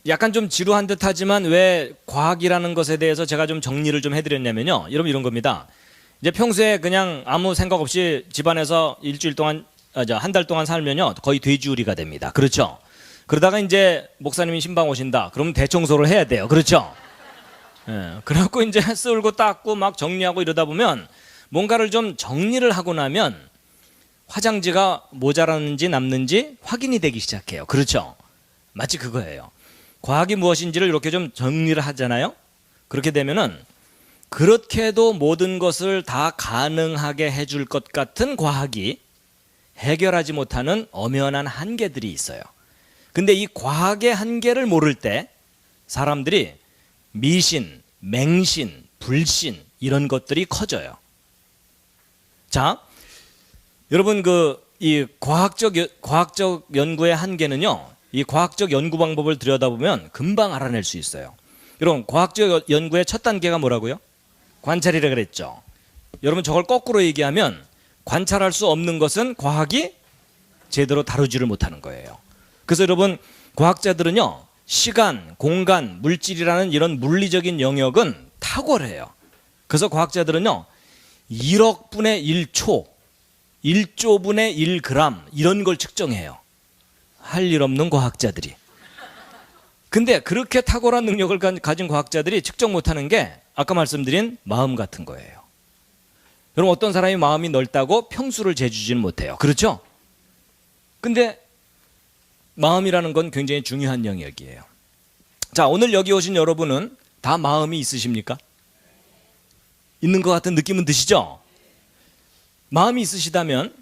약간 좀 지루한 듯하지만 왜 과학이라는 것에 대해서 제가 좀 정리를 좀 해드렸냐면요. 여러분, 이런 겁니다. 이제 평소에 그냥 아무 생각 없이 집안에서 일주일 동안, 한 달 동안 살면요, 거의 돼지우리가 됩니다. 그렇죠? 그러다가 이제 목사님이 신방 오신다. 그러면 대청소를 해야 돼요. 그렇죠? 예, 그래갖고 이제 쓸고 닦고 막 정리하고 이러다 보면 뭔가를 좀 정리를 하고 나면 화장지가 모자라는지 남는지 확인이 되기 시작해요. 그렇죠? 마치 그거예요. 과학이 무엇인지를 이렇게 좀 정리를 하잖아요. 그렇게 되면은 그렇게도 모든 것을 다 가능하게 해줄 것 같은 과학이 해결하지 못하는 엄연한 한계들이 있어요. 근데 이 과학의 한계를 모를 때 사람들이 미신, 맹신, 불신 이런 것들이 커져요. 자, 여러분, 이 과학적 연구의 한계는요, 이 과학적 연구 방법을 들여다보면 금방 알아낼 수 있어요. 여러분, 과학적 연구의 첫 단계가 뭐라고요? 관찰이라 그랬죠. 여러분, 저걸 거꾸로 얘기하면 관찰할 수 없는 것은 과학이 제대로 다루지를 못하는 거예요. 그래서 여러분 과학자들은요 시간, 공간, 물질이라는 이런 물리적인 영역은 탁월해요. 그래서 과학자들은요 1억 분의 1초, 1조 분의 1g 이런 걸 측정해요. 할 일 없는 과학자들이. 근데 그렇게 탁월한 능력을 가진 과학자들이 측정 못하는 게 아까 말씀드린 마음 같은 거예요. 여러분 어떤 사람이 마음이 넓다고 평수를 재주지는 못해요. 그렇죠? 근데 마음이라는 건 굉장히 중요한 영역이에요. 자, 오늘 여기 오신 여러분은 다 마음이 있으십니까? 있는 것 같은 느낌은 드시죠? 마음이 있으시다면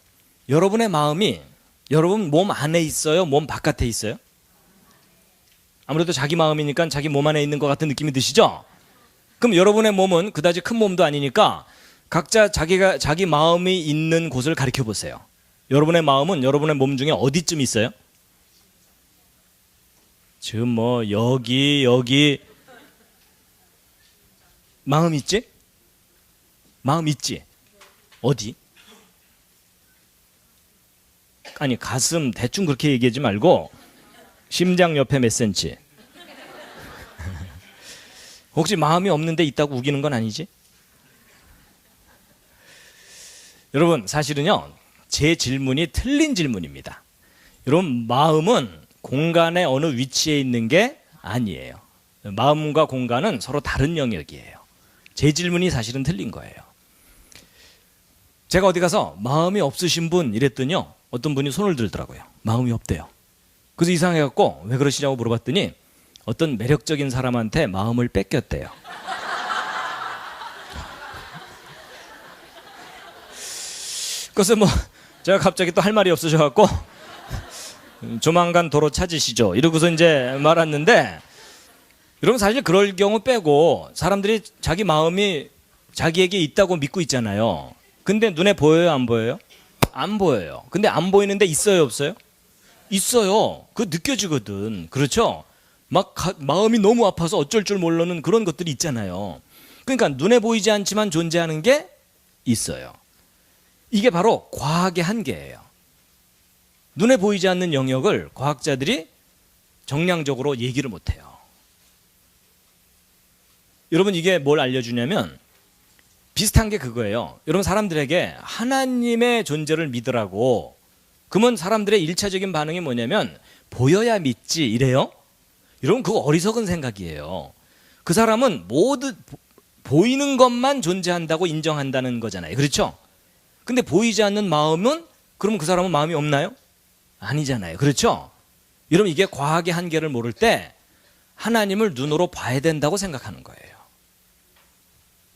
여러분의 마음이 여러분 몸 안에 있어요? 몸 바깥에 있어요? 아무래도 자기 마음이니까 자기 몸 안에 있는 것 같은 느낌이 드시죠? 그럼 여러분의 몸은 그다지 큰 몸도 아니니까 각자 자기 마음이 있는 곳을 가리켜 보세요. 여러분의 마음은 여러분의 몸 중에 어디쯤 있어요? 지금 뭐 여기 마음 있지? 마음 있지? 어디? 아니 가슴 대충 그렇게 얘기하지 말고 심장 옆에 몇 센치? 혹시 마음이 없는데 있다고 우기는 건 아니지? 여러분 사실은요 제 질문이 틀린 질문입니다. 여러분 마음은 공간의 어느 위치에 있는 게 아니에요. 마음과 공간은 서로 다른 영역이에요. 제 질문이 사실은 틀린 거예요. 제가 어디 가서 마음이 없으신 분 이랬더니요 어떤 분이 손을 들더라고요. 마음이 없대요. 그래서 이상해갖고 왜 그러시냐고 물어봤더니 어떤 매력적인 사람한테 마음을 뺏겼대요. 그래서 뭐 제가 갑자기 또 할 말이 없으셔갖고 조만간 도로 찾으시죠 이러고서 이제 말았는데, 여러분 사실 그럴 경우 빼고 사람들이 자기 마음이 자기에게 있다고 믿고 있잖아요. 근데 눈에 보여요 안 보여요? 안 보여요. 근데 안 보이는데 있어요 없어요? 있어요. 그거 느껴지거든. 그렇죠? 막 마음이 너무 아파서 어쩔 줄 모르는 그런 것들이 있잖아요. 그러니까 눈에 보이지 않지만 존재하는 게 있어요. 이게 바로 과학의 한계예요. 눈에 보이지 않는 영역을 과학자들이 정량적으로 얘기를 못해요. 여러분 이게 뭘 알려주냐면 비슷한 게 그거예요. 여러분 사람들에게 하나님의 존재를 믿으라고 그러면 사람들의 1차적인 반응이 뭐냐면 보여야 믿지 이래요. 여러분 그거 어리석은 생각이에요. 그 사람은 모두 보이는 것만 존재한다고 인정한다는 거잖아요. 그렇죠? 근데 보이지 않는 마음은 그러면 그 사람은 마음이 없나요? 아니잖아요. 그렇죠? 여러분 이게 과학의 한계를 모를 때 하나님을 눈으로 봐야 된다고 생각하는 거예요.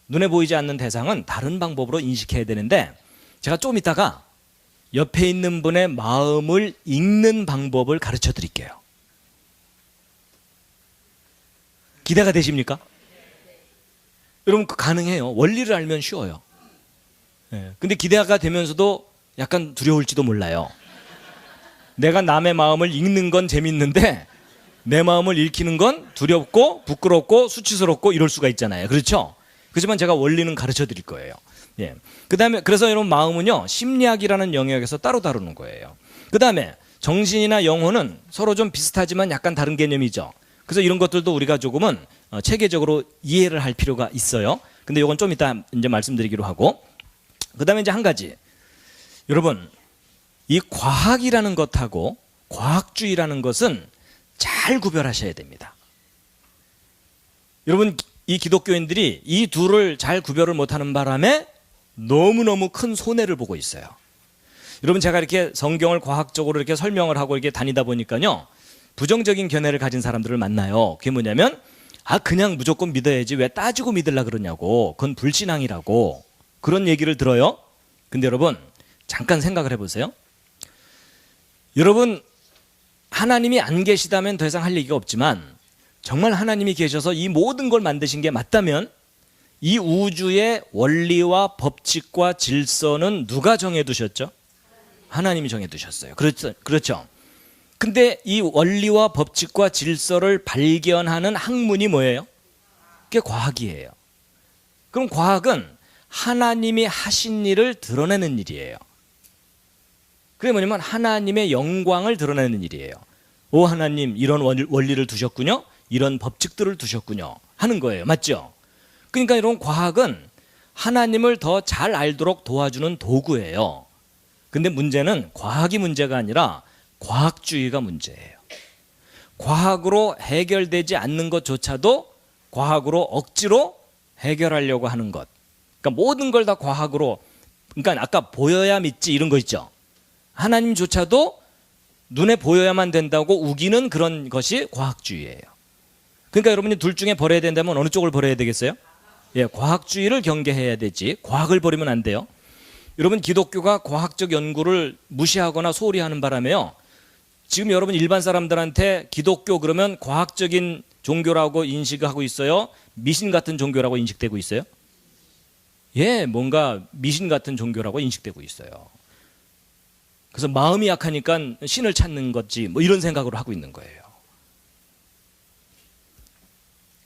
눈에 보이지 않는 대상은 다른 방법으로 인식해야 되는데 제가 조금 이따가 옆에 있는 분의 마음을 읽는 방법을 가르쳐 드릴게요. 기대가 되십니까? 여러분 가능해요. 원리를 알면 쉬워요. 근데 기대가 되면서도 약간 두려울지도 몰라요. 내가 남의 마음을 읽는 건 재밌는데 내 마음을 읽히는 건 두렵고 부끄럽고 수치스럽고 이럴 수가 있잖아요. 그렇죠? 그렇지만 제가 원리는 가르쳐 드릴 거예요. 예. 그다음에 그래서 여러분 마음은요 심리학이라는 영역에서 따로 다루는 거예요. 그다음에 정신이나 영혼은 서로 좀 비슷하지만 약간 다른 개념이죠. 그래서 이런 것들도 우리가 조금은 체계적으로 이해를 할 필요가 있어요. 근데 이건 좀 이따 이제 말씀드리기로 하고, 그다음에 이제 한 가지, 여러분 이 과학이라는 것하고 과학주의라는 것은 잘 구별하셔야 됩니다. 여러분 이 기독교인들이 이 둘을 잘 구별을 못하는 바람에 너무너무 큰 손해를 보고 있어요. 여러분 제가 이렇게 성경을 과학적으로 이렇게 설명을 하고 이렇게 다니다 보니까요 부정적인 견해를 가진 사람들을 만나요. 그게 뭐냐면 그냥 무조건 믿어야지 왜 따지고 믿으려 그러냐고, 그건 불신앙이라고 그런 얘기를 들어요. 근데 여러분 잠깐 생각을 해보세요. 여러분 하나님이 안 계시다면 더 이상 할 얘기가 없지만 정말 하나님이 계셔서 이 모든 걸 만드신 게 맞다면 이 우주의 원리와 법칙과 질서는 누가 정해두셨죠? 하나님이 정해두셨어요. 그렇죠? 근데 이 원리와 법칙과 질서를 발견하는 학문이 뭐예요? 그게 과학이에요. 그럼 과학은 하나님이 하신 일을 드러내는 일이에요. 그게 뭐냐면 하나님의 영광을 드러내는 일이에요. 오 하나님 이런 원리를 두셨군요. 이런 법칙들을 두셨군요. 하는 거예요. 맞죠? 그러니까 이런 과학은 하나님을 더 잘 알도록 도와주는 도구예요. 근데 문제는 과학이 문제가 아니라 과학주의가 문제예요. 과학으로 해결되지 않는 것조차도 과학으로 억지로 해결하려고 하는 것. 그러니까 모든 걸 다 과학으로, 그러니까 아까 보여야 믿지 이런 거 있죠. 하나님조차도 눈에 보여야만 된다고 우기는 그런 것이 과학주의예요. 그러니까 여러분이 둘 중에 버려야 된다면 어느 쪽을 버려야 되겠어요? 예, 과학주의를 경계해야 되지 과학을 버리면 안 돼요. 여러분 기독교가 과학적 연구를 무시하거나 소홀히 하는 바람에요. 지금 여러분 일반 사람들한테 기독교 그러면 과학적인 종교라고 인식하고 있어요? 미신 같은 종교라고 인식되고 있어요? 예, 뭔가 미신 같은 종교라고 인식되고 있어요. 그래서 마음이 약하니까 신을 찾는 거지 뭐 이런 생각으로 하고 있는 거예요.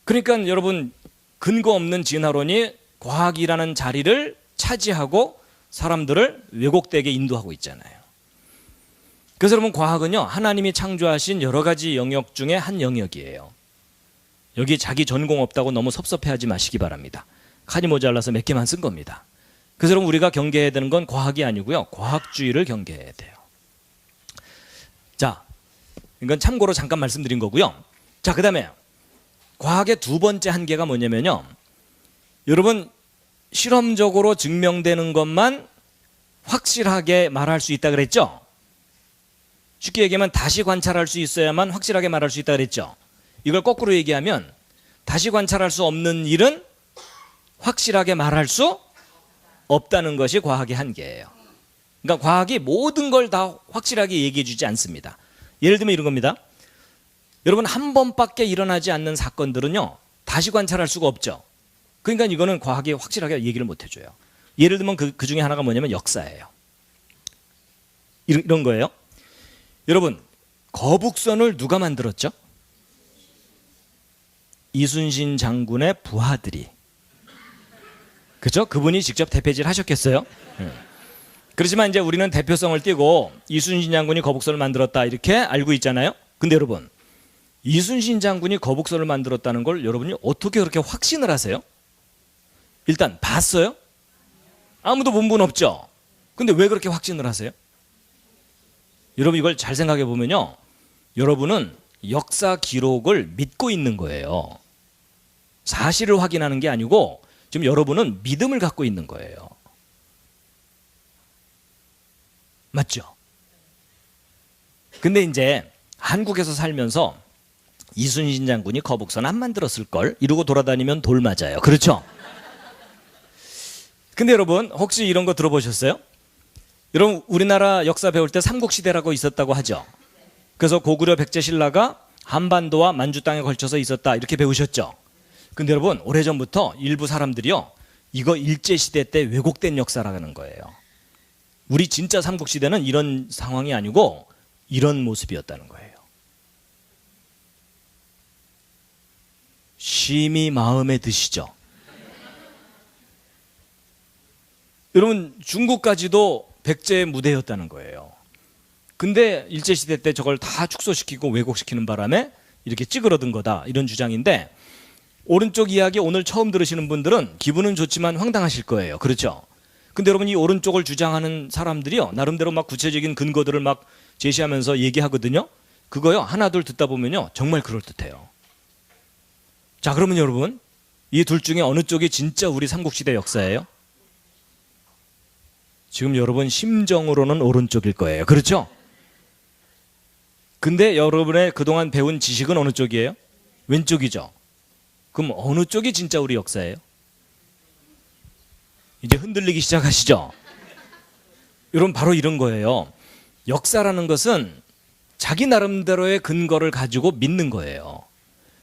그러니까 여러분 근거 없는 진화론이 과학이라는 자리를 차지하고 사람들을 왜곡되게 인도하고 있잖아요. 그래서 여러분 과학은요 하나님이 창조하신 여러 가지 영역 중에 한 영역이에요. 여기 자기 전공 없다고 너무 섭섭해하지 마시기 바랍니다. 칸이 모자라서 몇 개만 쓴 겁니다. 그래서 여러분 우리가 경계해야 되는 건 과학이 아니고요 과학주의를 경계해야 돼요. 자, 이건 참고로 잠깐 말씀드린 거고요. 자, 그 다음에 과학의 두 번째 한계가 뭐냐면요, 여러분 실험적으로 증명되는 것만 확실하게 말할 수 있다 그랬죠. 쉽게 얘기하면 다시 관찰할 수 있어야만 확실하게 말할 수 있다 그랬죠. 이걸 거꾸로 얘기하면 다시 관찰할 수 없는 일은 확실하게 말할 수 없다는 것이 과학의 한계예요. 그러니까 과학이 모든 걸 다 확실하게 얘기해 주지 않습니다. 예를 들면 이런 겁니다. 여러분 한 번밖에 일어나지 않는 사건들은요 다시 관찰할 수가 없죠. 그러니까 이거는 과학이 확실하게 얘기를 못 해줘요. 예를 들면 그 중에 하나가 뭐냐면 역사예요. 이런 거예요. 여러분 거북선을 누가 만들었죠? 이순신 장군의 부하들이. 그렇죠? 그분이 직접 대패질 하셨겠어요? 그렇지만 이제 우리는 대표성을 띠고 이순신 장군이 거북선을 만들었다 이렇게 알고 있잖아요. 근데 여러분 이순신 장군이 거북선을 만들었다는 걸 여러분이 어떻게 그렇게 확신을 하세요? 일단 봤어요? 아무도 본 분 없죠? 근데 왜 그렇게 확신을 하세요? 여러분 이걸 잘 생각해 보면요, 여러분은 역사 기록을 믿고 있는 거예요. 사실을 확인하는 게 아니고 지금 여러분은 믿음을 갖고 있는 거예요. 맞죠? 근데 이제 한국에서 살면서 이순신 장군이 거북선 안 만들었을 걸 이러고 돌아다니면 돌 맞아요. 그렇죠? 근데 여러분 혹시 이런 거 들어보셨어요? 여러분 우리나라 역사 배울 때 삼국시대라고 있었다고 하죠. 그래서 고구려 백제신라가 한반도와 만주 땅에 걸쳐서 있었다 이렇게 배우셨죠. 근데 여러분 오래전부터 일부 사람들이요 이거 일제시대 때 왜곡된 역사라는 거예요. 우리 진짜 삼국시대는 이런 상황이 아니고 이런 모습이었다는 거예요. 심히 마음에 드시죠? 여러분 중국까지도 백제의 무대였다는 거예요. 근데 일제시대 때 저걸 다 축소시키고 왜곡시키는 바람에 이렇게 찌그러든 거다 이런 주장인데, 오른쪽 이야기 오늘 처음 들으시는 분들은 기분은 좋지만 황당하실 거예요. 그렇죠? 근데 여러분 이 오른쪽을 주장하는 사람들이요 나름대로 막 구체적인 근거들을 막 제시하면서 얘기하거든요. 그거요 하나 둘 듣다 보면요 정말 그럴듯해요. 자, 그러면 여러분 이 둘 중에 어느 쪽이 진짜 우리 삼국시대 역사예요? 지금 여러분 심정으로는 오른쪽일 거예요. 그렇죠? 근데 여러분의 그동안 배운 지식은 어느 쪽이에요? 왼쪽이죠. 그럼 어느 쪽이 진짜 우리 역사예요? 이제 흔들리기 시작하시죠? 여러분 바로 이런 거예요. 역사라는 것은 자기 나름대로의 근거를 가지고 믿는 거예요.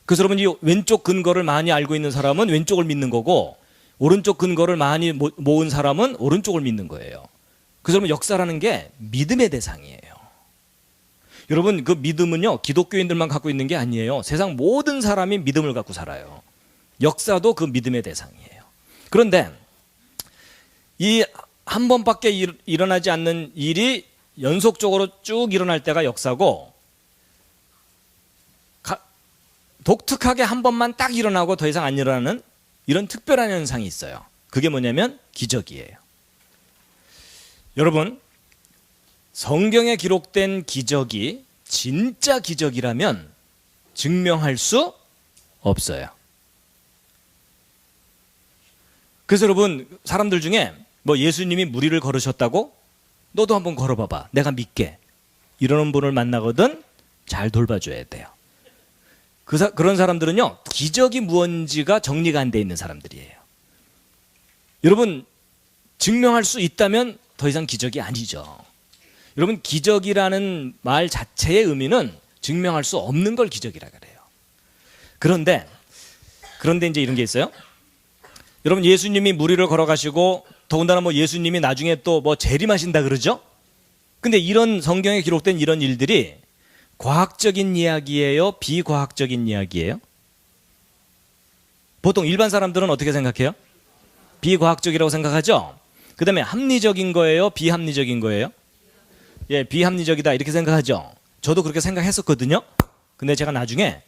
그래서 여러분 이 왼쪽 근거를 많이 알고 있는 사람은 왼쪽을 믿는 거고, 오른쪽 근거를 많이 모은 사람은 오른쪽을 믿는 거예요. 그래서 여러분 역사라는 게 믿음의 대상이에요. 여러분 그 믿음은요 기독교인들만 갖고 있는 게 아니에요. 세상 모든 사람이 믿음을 갖고 살아요. 역사도 그 믿음의 대상이에요. 그런데 이 한 번밖에 일어나지 않는 일이 연속적으로 쭉 일어날 때가 역사고, 독특하게 한 번만 딱 일어나고 더 이상 안 일어나는 이런 특별한 현상이 있어요. 그게 뭐냐면 기적이에요. 여러분, 성경에 기록된 기적이 진짜 기적이라면 증명할 수 없어요. 그래서 여러분, 사람들 중에 뭐 예수님이 무리를 걸으셨다고? 너도 한번 걸어봐봐. 내가 믿게. 이러는 분을 만나거든 잘 돌봐줘야 돼요. 그런 사람들은요, 기적이 무언지가 정리가 안 돼 있는 사람들이에요. 여러분, 증명할 수 있다면 더 이상 기적이 아니죠. 여러분, 기적이라는 말 자체의 의미는 증명할 수 없는 걸 기적이라 그래요. 그런데 이제 이런 게 있어요. 여러분, 예수님이 무리를 걸어가시고 더군다나 뭐 예수님이 나중에 또 뭐 재림하신다 그러죠? 근데 이런 성경에 기록된 이런 일들이 과학적인 이야기예요? 비과학적인 이야기예요? 보통 일반 사람들은 어떻게 생각해요? 비과학적이라고 생각하죠? 그 다음에 합리적인 거예요? 비합리적인 거예요? 예, 비합리적이다 이렇게 생각하죠? 저도 그렇게 생각했었거든요. 근데 제가 나중에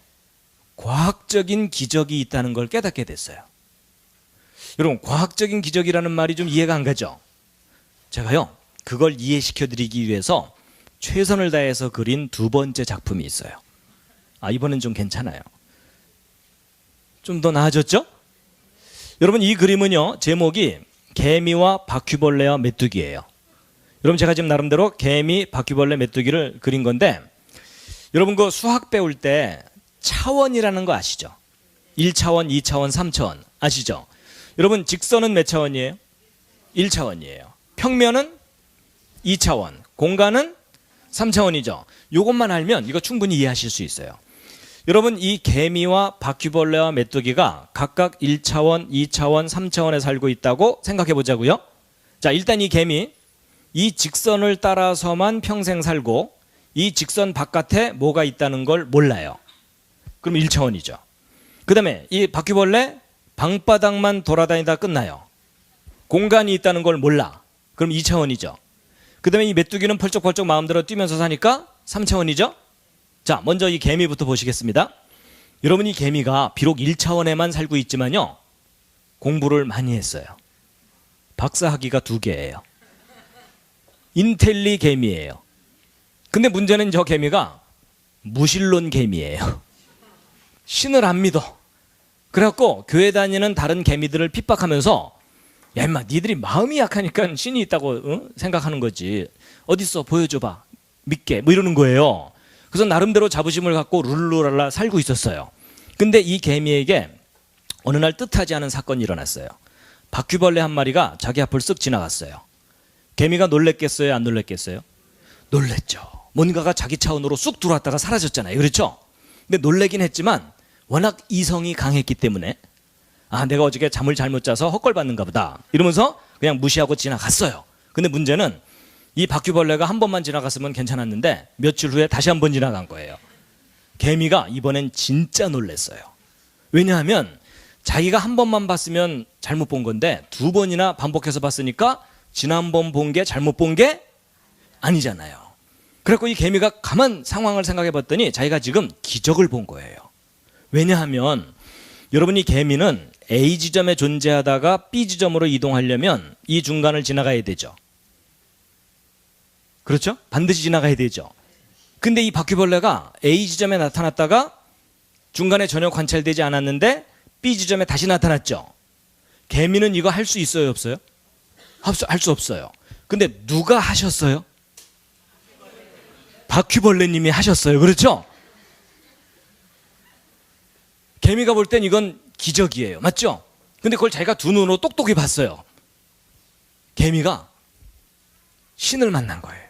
과학적인 기적이 있다는 걸 깨닫게 됐어요. 여러분, 과학적인 기적이라는 말이 좀 이해가 안 가죠? 제가요, 그걸 이해시켜드리기 위해서 최선을 다해서 그린 두 번째 작품이 있어요. 이번엔 좀 괜찮아요. 좀 더 나아졌죠? 여러분, 이 그림은요, 제목이 개미와 바퀴벌레와 메뚜기예요. 여러분, 제가 지금 나름대로 개미, 바퀴벌레, 메뚜기를 그린 건데, 여러분 그 수학 배울 때 차원이라는 거 아시죠? 1차원, 2차원, 3차원 아시죠? 여러분, 직선은 몇 차원이에요? 1차원이에요. 평면은 2차원, 공간은 3차원이죠. 이것만 알면 이거 충분히 이해하실 수 있어요. 여러분, 이 개미와 바퀴벌레와 메뚜기가 각각 1차원, 2차원, 3차원에 살고 있다고 생각해 보자고요. 자, 일단 이 개미, 이 직선을 따라서만 평생 살고 이 직선 바깥에 뭐가 있다는 걸 몰라요. 그럼 1차원이죠. 그 다음에 이 바퀴벌레, 방바닥만 돌아다니다 끝나요. 공간이 있다는 걸 몰라. 그럼 2차원이죠. 그 다음에 이 메뚜기는 펄쩍펄쩍 마음대로 뛰면서 사니까 3차원이죠. 자, 먼저 이 개미부터 보시겠습니다. 여러분, 이 개미가 비록 1차원에만 살고 있지만요, 공부를 많이 했어요. 박사학위가 2개예요. 인텔리 개미예요. 근데 문제는 저 개미가 무신론 개미예요. 신을 안 믿어. 그래갖고 교회 다니는 다른 개미들을 핍박하면서, 야 임마, 니들이 마음이 약하니까 신이 있다고 생각하는 거지. 어딨어, 보여줘봐, 믿게, 뭐 이러는 거예요. 그래서 나름대로 자부심을 갖고 룰루랄라 살고 있었어요. 근데 이 개미에게 어느 날 뜻하지 않은 사건이 일어났어요. 바퀴벌레 한 마리가 자기 앞을 쓱 지나갔어요. 개미가 놀랬겠어요, 안 놀랬겠어요? 놀랬죠. 뭔가가 자기 차원으로 쑥 들어왔다가 사라졌잖아요. 그렇죠? 근데 놀래긴 했지만 워낙 이성이 강했기 때문에, 내가 어저께 잠을 잘못 자서 헛걸봤는가 보다 이러면서 그냥 무시하고 지나갔어요. 근데 문제는 이 바퀴벌레가 한 번만 지나갔으면 괜찮았는데 며칠 후에 다시 한 번 지나간 거예요. 개미가 이번엔 진짜 놀랬어요. 왜냐하면 자기가 한 번만 봤으면 잘못 본 건데 2번이나 반복해서 봤으니까 지난번 본 게 잘못 본 게 아니잖아요. 그래서 이 개미가 가만 상황을 생각해 봤더니 자기가 지금 기적을 본 거예요. 왜냐하면 여러분, 이 개미는 A 지점에 존재하다가 B 지점으로 이동하려면 이 중간을 지나가야 되죠. 그렇죠? 반드시 지나가야 되죠. 근데 이 바퀴벌레가 A 지점에 나타났다가 중간에 전혀 관찰되지 않았는데 B 지점에 다시 나타났죠. 개미는 이거 할 수 있어요, 없어요? 할 수 없어요. 근데 누가 하셨어요? 바퀴벌레님이 하셨어요. 그렇죠? 개미가 볼 땐 이건 기적이에요. 맞죠? 근데 그걸 자기가 두 눈으로 똑똑히 봤어요. 개미가 신을 만난 거예요.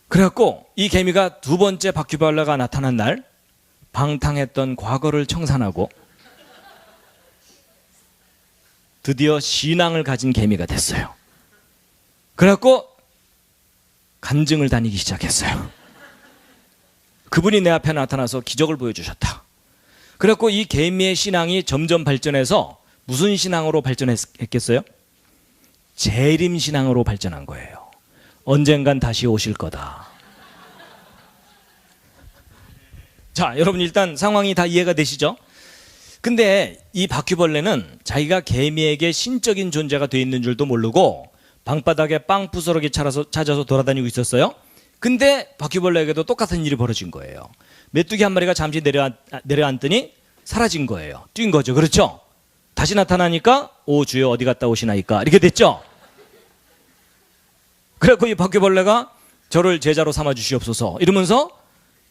그래갖고 이 개미가 2번째 바퀴벌레가 나타난 날 방탕했던 과거를 청산하고 드디어 신앙을 가진 개미가 됐어요. 그래갖고 간증을 다니기 시작했어요. 그분이 내 앞에 나타나서 기적을 보여주셨다. 그래갖고 이 개미의 신앙이 점점 발전해서 무슨 신앙으로 발전했겠어요? 재림 신앙으로 발전한 거예요. 언젠간 다시 오실 거다. 자, 여러분 일단 상황이 다 이해가 되시죠? 근데 이 바퀴벌레는 자기가 개미에게 신적인 존재가 돼 있는 줄도 모르고 방바닥에 빵 부스러기 찾아서 돌아다니고 있었어요. 근데 바퀴벌레에게도 똑같은 일이 벌어진 거예요. 메뚜기 한 마리가 잠시 내려앉더니 사라진 거예요. 뛴 거죠. 그렇죠? 다시 나타나니까 오 주여 어디 갔다 오시나이까 이렇게 됐죠. 그래서 이 바퀴벌레가 저를 제자로 삼아 주시옵소서 이러면서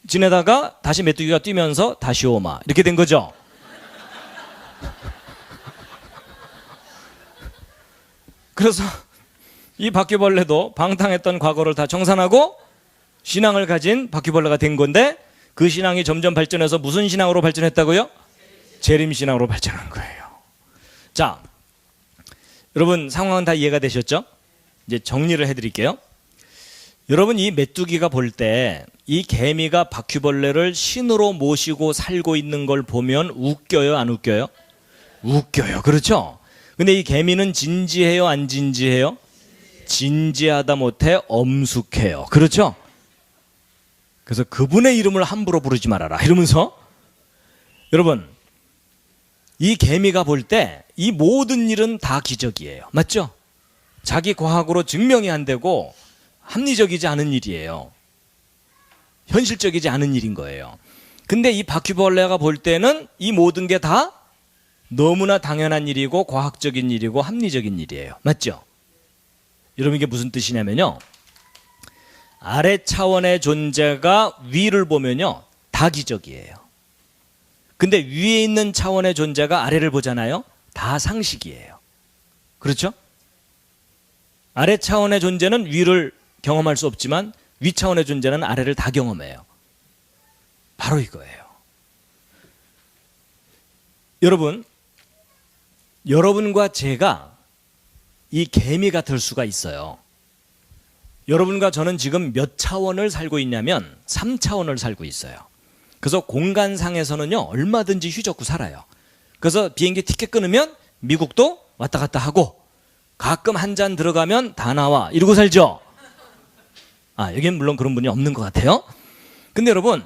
지내다가 다시 메뚜기가 뛰면서 다시 오마 이렇게 된 거죠. 그래서 이 바퀴벌레도 방탕했던 과거를 다 청산하고 신앙을 가진 바퀴벌레가 된 건데 그 신앙이 점점 발전해서 무슨 신앙으로 발전했다고요? 재림신앙으로 발전한 거예요. 자, 여러분 상황은 다 이해가 되셨죠? 이제 정리를 해드릴게요. 여러분 이 메뚜기가 볼 때 이 개미가 바퀴벌레를 신으로 모시고 살고 있는 걸 보면 웃겨요, 안 웃겨요? 웃겨요. 그렇죠? 근데 이 개미는 진지해요, 안 진지해요? 진지하다 못해 엄숙해요. 그렇죠? 그래서 그분의 이름을 함부로 부르지 말아라 이러면서 여러분 이 개미가 볼 때 이 모든 일은 다 기적이에요. 맞죠? 자기 과학으로 증명이 안 되고 합리적이지 않은 일이에요. 현실적이지 않은 일인 거예요. 근데 이 바퀴벌레가 볼 때는 이 모든 게 다 너무나 당연한 일이고 과학적인 일이고 합리적인 일이에요. 맞죠? 여러분 이게 무슨 뜻이냐면요. 아래 차원의 존재가 위를 보면요. 다 기적이에요. 근데 위에 있는 차원의 존재가 아래를 보잖아요. 다 상식이에요. 그렇죠? 아래 차원의 존재는 위를 경험할 수 없지만 위 차원의 존재는 아래를 다 경험해요. 바로 이거예요. 여러분과 제가 이 개미가 될 수가 있어요. 여러분과 저는 지금 몇 차원을 살고 있냐면 3차원을 살고 있어요. 그래서 공간상에서는요 얼마든지 휘젓고 살아요. 그래서 비행기 티켓 끊으면 미국도 왔다 갔다 하고 가끔 한 잔 들어가면 다 나와 이러고 살죠. 여기는 물론 그런 분이 없는 것 같아요. 근데 여러분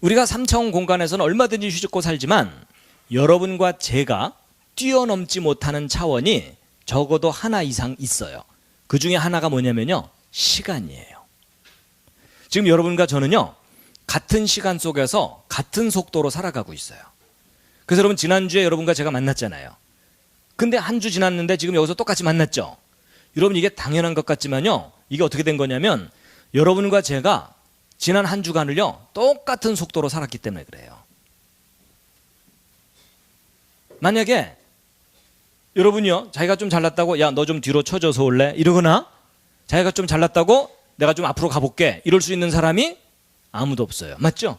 우리가 3차원 공간에서는 얼마든지 휘젓고 살지만 여러분과 제가 뛰어넘지 못하는 차원이 적어도 하나 이상 있어요. 그 중에 하나가 뭐냐면요. 시간이에요. 지금 여러분과 저는요. 같은 시간 속에서 같은 속도로 살아가고 있어요. 그래서 여러분 지난주에 여러분과 제가 만났잖아요. 근데 한 주 지났는데 지금 여기서 똑같이 만났죠. 여러분 이게 당연한 것 같지만요. 이게 어떻게 된 거냐면 여러분과 제가 지난 한 주간을요. 똑같은 속도로 살았기 때문에 그래요. 만약에 여러분이요. 자기가 좀 잘났다고 야 너 좀 뒤로 쳐져서 올래? 이러거나 자기가 좀 잘났다고 내가 좀 앞으로 가볼게. 이럴 수 있는 사람이 아무도 없어요. 맞죠?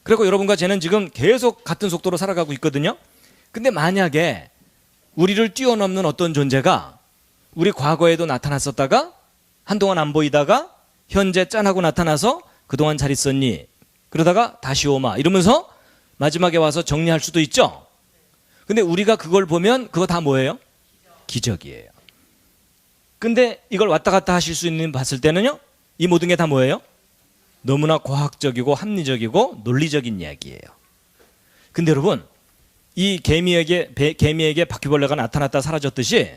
그리고 여러분과 쟤는 지금 계속 같은 속도로 살아가고 있거든요. 근데 만약에 우리를 뛰어넘는 어떤 존재가 우리 과거에도 나타났었다가 한동안 안 보이다가 현재 짠하고 나타나서 그동안 잘 있었니? 그러다가 다시 오마 이러면서 마지막에 와서 정리할 수도 있죠. 근데 우리가 그걸 보면 그거 다 뭐예요? 기적이에요. 근데 이걸 왔다 갔다 하실 수 있는 봤을 때는요. 이 모든 게 다 뭐예요? 너무나 과학적이고 합리적이고 논리적인 이야기예요. 근데 여러분 이 개미에게 바퀴벌레가 나타났다 사라졌듯이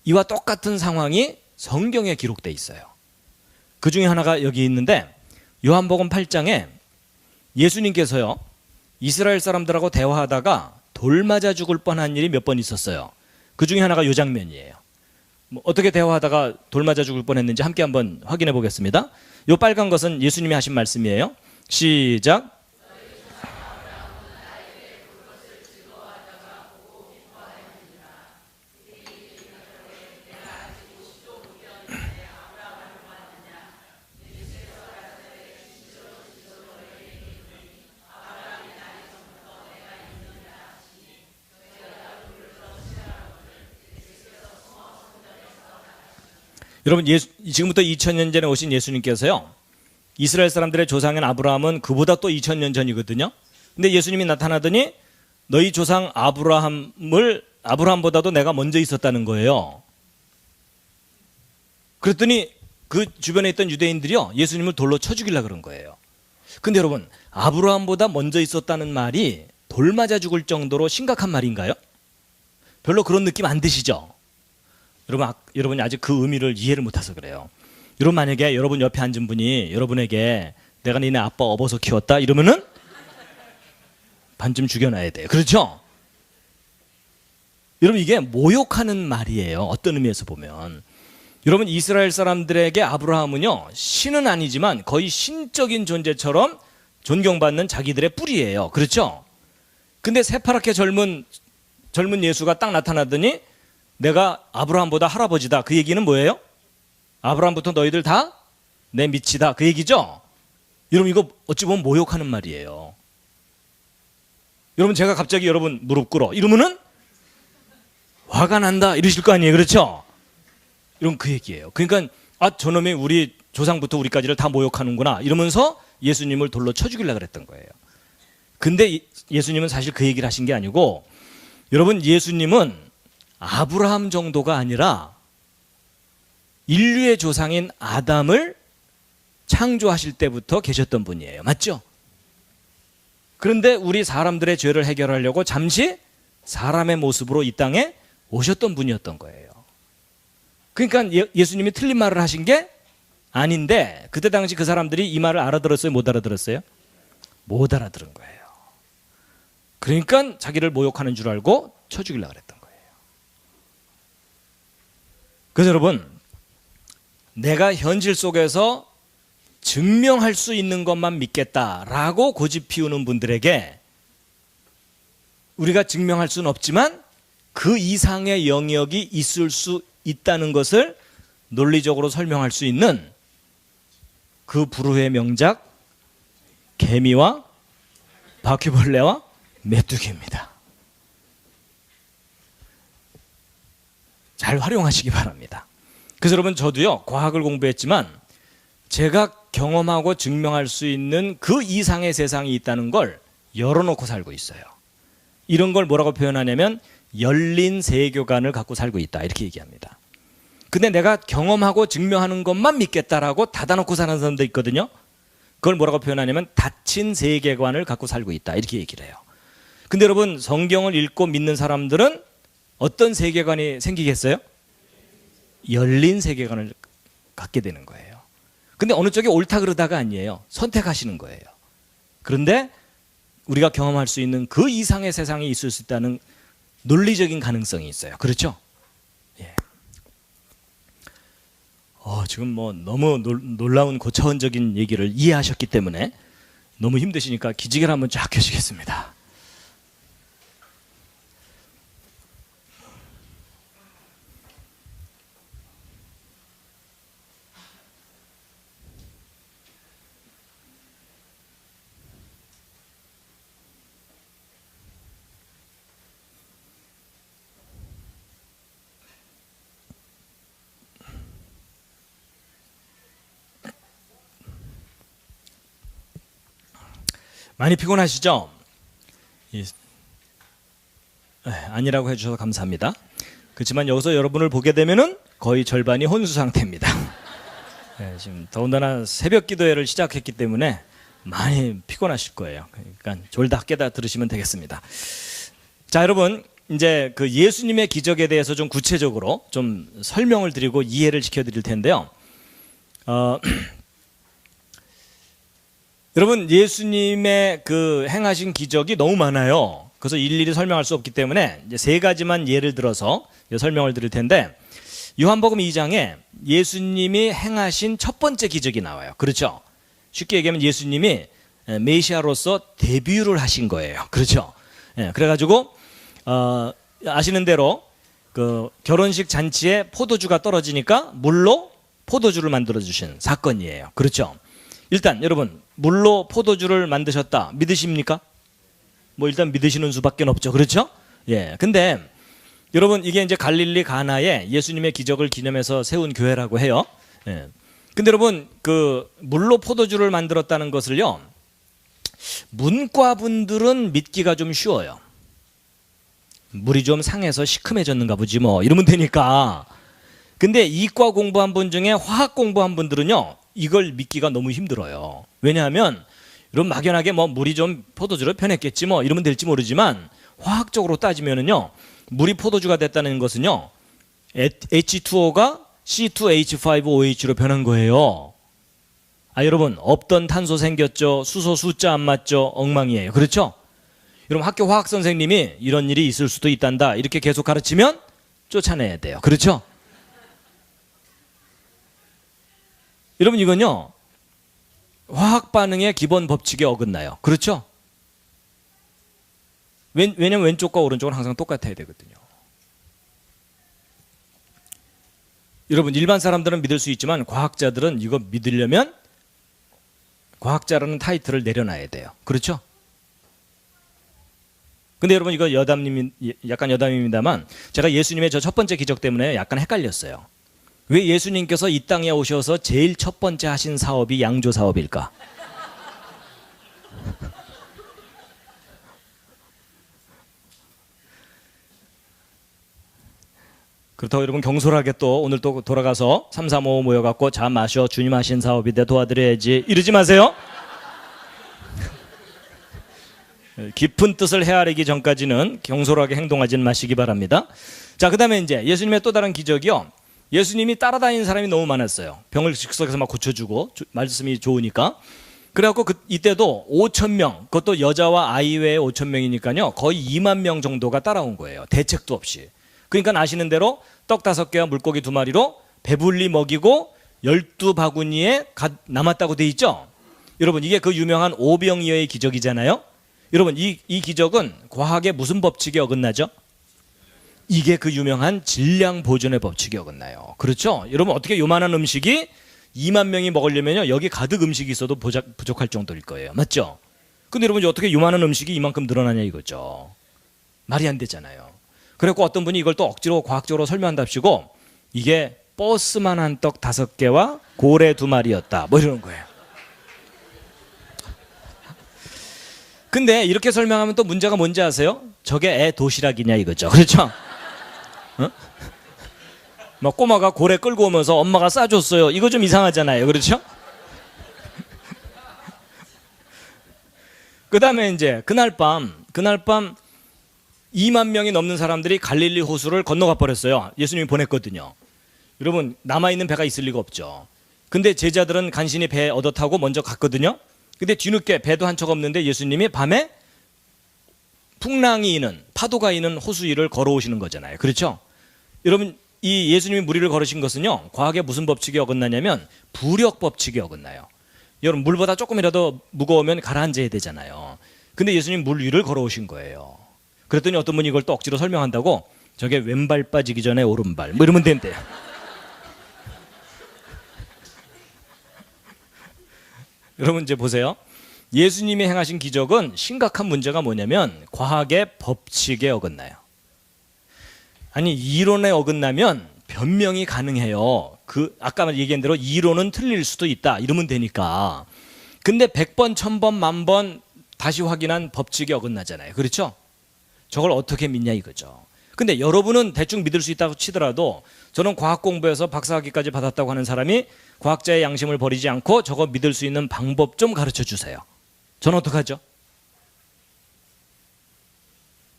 이와 똑같은 상황이 성경에 기록돼 있어요. 그 중에 하나가 여기 있는데 요한복음 8장에 예수님께서요. 이스라엘 사람들하고 대화하다가 돌 맞아 죽을 뻔한 일이 몇 번 있었어요. 그 중에 하나가 요 장면이에요. 어떻게 대화하다가 돌 맞아 죽을 뻔했는지 함께 한번 확인해 보겠습니다. 요 빨간 것은 예수님이 하신 말씀이에요. 시작. 여러분 지금부터 2000년 전에 오신 예수님께서요. 이스라엘 사람들의 조상인 아브라함은 그보다 또 2000년 전이거든요. 근데 예수님이 나타나더니 너희 조상 아브라함보다도 내가 먼저 있었다는 거예요. 그랬더니 그 주변에 있던 유대인들이요. 예수님을 돌로 쳐 죽이려고 그런 거예요. 근데 여러분, 아브라함보다 먼저 있었다는 말이 돌 맞아 죽을 정도로 심각한 말인가요? 별로 그런 느낌 안 드시죠? 여러분이 아직 그 의미를 이해를 못해서 그래요. 여러분, 만약에 여러분 옆에 앉은 분이 여러분에게 내가 니네 아빠 업어서 키웠다 이러면은 반쯤 죽여놔야 돼요. 그렇죠? 여러분, 이게 모욕하는 말이에요. 어떤 의미에서 보면. 여러분, 이스라엘 사람들에게 아브라함은요, 신은 아니지만 거의 신적인 존재처럼 존경받는 자기들의 뿌리예요. 그렇죠? 근데 새파랗게 젊은 예수가 딱 나타나더니 내가 아브라함보다 할아버지다. 그 얘기는 뭐예요? 아브라함부터 너희들 다 내 밑이다. 그 얘기죠? 여러분, 이거 어찌 보면 모욕하는 말이에요. 여러분, 제가 갑자기 여러분 무릎 꿇어 이러면은 화가 난다 이러실 거 아니에요. 그렇죠? 이런 그 얘기예요. 그러니까 저놈이 우리 조상부터 우리까지를 다 모욕하는구나 이러면서 예수님을 돌로 쳐 죽이려고 그랬던 거예요. 근데 예수님은 사실 그 얘기를 하신 게 아니고, 여러분, 예수님은 아브라함 정도가 아니라 인류의 조상인 아담을 창조하실 때부터 계셨던 분이에요. 맞죠? 그런데 우리 사람들의 죄를 해결하려고 잠시 사람의 모습으로 이 땅에 오셨던 분이었던 거예요. 그러니까 예수님이 틀린 말을 하신 게 아닌데, 그때 당시 그 사람들이 이 말을 알아들었어요? 못 알아들었어요? 못 알아들은 거예요. 그러니까 자기를 모욕하는 줄 알고 쳐 죽이려고 그랬던 거예요. 그래서 여러분, 내가 현실 속에서 증명할 수 있는 것만 믿겠다라고 고집 피우는 분들에게 우리가 증명할 수는 없지만 그 이상의 영역이 있을 수 있다는 것을 논리적으로 설명할 수 있는 그 불후의 명작 개미와 바퀴벌레와 메뚜기입니다. 잘 활용하시기 바랍니다. 그래서 여러분, 저도요, 과학을 공부했지만 제가 경험하고 증명할 수 있는 그 이상의 세상이 있다는 걸 열어놓고 살고 있어요. 이런 걸 뭐라고 표현하냐면 열린 세계관을 갖고 살고 있다, 이렇게 얘기합니다. 근데 내가 경험하고 증명하는 것만 믿겠다라고 닫아놓고 사는 사람도 있거든요. 그걸 뭐라고 표현하냐면 닫힌 세계관을 갖고 살고 있다, 이렇게 얘기를 해요. 근데 여러분, 성경을 읽고 믿는 사람들은 어떤 세계관이 생기겠어요? 열린 세계관을 갖게 되는 거예요. 근데 어느 쪽이 옳다 그러다가 아니에요. 선택하시는 거예요. 그런데 우리가 경험할 수 있는 그 이상의 세상이 있을 수 있다는 논리적인 가능성이 있어요. 그렇죠? 예. 지금 뭐 너무 놀라운 고차원적인 얘기를 이해하셨기 때문에 너무 힘드시니까 기지개를 한번 쫙 켜시겠습니다. 많이 피곤하시죠? 아니라고 해주셔서 감사합니다. 그렇지만 여기서 여러분을 보게 되면은 거의 절반이 혼수 상태입니다. 지금 더군다나 새벽 기도회를 시작했기 때문에 많이 피곤하실 거예요. 그러니까 졸다 깨다 들으시면 되겠습니다. 자, 여러분, 이제 그 예수님의 기적에 대해서 좀 구체적으로 좀 설명을 드리고 이해를 시켜드릴 텐데요. 여러분, 예수님의 그 행하신 기적이 너무 많아요. 그래서 일일이 설명할 수 없기 때문에 이제 세 가지만 예를 들어서 설명을 드릴 텐데, 요한복음 2장에 예수님이 행하신 첫 번째 기적이 나와요. 그렇죠? 쉽게 얘기하면 예수님이 메시아로서 데뷔를 하신 거예요. 그렇죠? 그래가지고 아시는 대로 그 결혼식 잔치에 포도주가 떨어지니까 물로 포도주를 만들어 주신 사건이에요. 그렇죠? 일단 여러분, 물로 포도주를 만드셨다 믿으십니까? 뭐 일단 믿으시는 수밖에 없죠. 그렇죠? 예. 근데 여러분, 이게 이제 갈릴리 가나에 예수님의 기적을 기념해서 세운 교회라고 해요. 예. 근데 여러분, 그 물로 포도주를 만들었다는 것을요, 문과분들은 믿기가 좀 쉬워요. 물이 좀 상해서 시큼해졌는가 보지 뭐 이러면 되니까. 근데 이과 공부한 분 중에 화학 공부한 분들은요, 이걸 믿기가 너무 힘들어요. 왜냐하면 여러분 막연하게 뭐 물이 좀 포도주로 변했겠지 뭐 이러면 될지 모르지만 화학적으로 따지면은요 물이 포도주가 됐다는 것은요 H2O가 C2H5OH로 변한 거예요. 여러분 없던 탄소 생겼죠. 수소 숫자 안 맞죠. 엉망이에요. 그렇죠? 여러분 학교 화학 선생님이 이런 일이 있을 수도 있단다 이렇게 계속 가르치면 쫓아내야 돼요. 그렇죠? 여러분 이건요 화학 반응의 기본 법칙에 어긋나요. 그렇죠? 왜냐면 왼쪽과 오른쪽은 항상 똑같아야 되거든요. 여러분 일반 사람들은 믿을 수 있지만 과학자들은 이거 믿으려면 과학자라는 타이틀을 내려놔야 돼요. 그렇죠? 근데 여러분 이거 약간 여담입니다만 제가 예수님의 저 첫 번째 기적 때문에 약간 헷갈렸어요. 왜 예수님께서 이 땅에 오셔서 제일 첫 번째 하신 사업이 양조 사업일까? 그렇다고 여러분 경솔하게 또 오늘 또 돌아가서 3, 3, 5 모여갖고 자 마셔 주님 하신 사업인데 도와드려야지 이러지 마세요. 깊은 뜻을 헤아리기 전까지는 경솔하게 행동하지는 마시기 바랍니다. 자, 그 다음에 이제 예수님의 또 다른 기적이요. 예수님이 따라다니는 사람이 너무 많았어요. 병을 즉석에서 막 고쳐주고 말씀이 좋으니까. 그래갖고 이때도 5천 명, 그것도 여자와 아이 외에 5천 명이니까요. 거의 2만 명 정도가 따라온 거예요. 대책도 없이. 그러니까 아시는 대로 떡 5개와 물고기 2마리로 배불리 먹이고 12바구니에 남았다고 돼 있죠. 여러분 이게 그 유명한 오병이어의 기적이잖아요. 여러분 이 기적은 과학의 무슨 법칙에 어긋나죠? 이게 그 유명한 질량 보존의 법칙에 어긋나요. 그렇죠? 여러분 어떻게 요만한 음식이 2만 명이 먹으려면요 여기 가득 음식이 있어도 부족할 정도일 거예요. 맞죠? 근데 여러분 어떻게 요만한 음식이 이만큼 늘어나냐 이거죠. 말이 안 되잖아요. 그래갖고 어떤 분이 이걸 또 억지로 과학적으로 설명한답시고 이게 버스만한 떡 5개와 고래 2마리였다 뭐 이러는 거예요. 근데 이렇게 설명하면 또 문제가 뭔지 아세요? 저게 애 도시락이냐 이거죠. 그렇죠? 어? 막 꼬마가 고래 끌고 오면서 엄마가 싸줬어요. 이거 좀 이상하잖아요. 그렇죠? 그 다음에 이제 그날 밤 2만 명이 넘는 사람들이 갈릴리 호수를 건너가 버렸어요. 예수님이 보냈거든요. 여러분 남아있는 배가 있을 리가 없죠. 근데 제자들은 간신히 배 얻어 타고 먼저 갔거든요. 근데 뒤늦게 배도 한 척 없는데 예수님이 밤에 풍랑이 있는 파도가 있는 호수 위를 걸어오시는 거잖아요. 그렇죠? 여러분 이 예수님이 무리를 걸으신 것은요 과학의 무슨 법칙이 어긋나냐면 부력 법칙이 어긋나요. 여러분 물보다 조금이라도 무거우면 가라앉아야 되잖아요. 근데 예수님 물 위를 걸어오신 거예요. 그랬더니 어떤 분이 이걸 또 억지로 설명한다고 저게 왼발 빠지기 전에 오른발 뭐 이러면 된대요. 여러분 이제 보세요. 예수님이 행하신 기적은 심각한 문제가 뭐냐면 과학의 법칙에 어긋나요. 아니 이론에 어긋나면 변명이 가능해요. 아까 얘기한 대로 이론은 틀릴 수도 있다 이러면 되니까. 근데 100번, 1000번, 10,000번 다시 확인한 법칙에 어긋나잖아요. 그렇죠? 저걸 어떻게 믿냐 이거죠. 근데 여러분은 대충 믿을 수 있다고 치더라도 저는 과학 공부해서 박사학위까지 받았다고 하는 사람이 과학자의 양심을 버리지 않고 저거 믿을 수 있는 방법 좀 가르쳐 주세요. 저는 어떡하죠?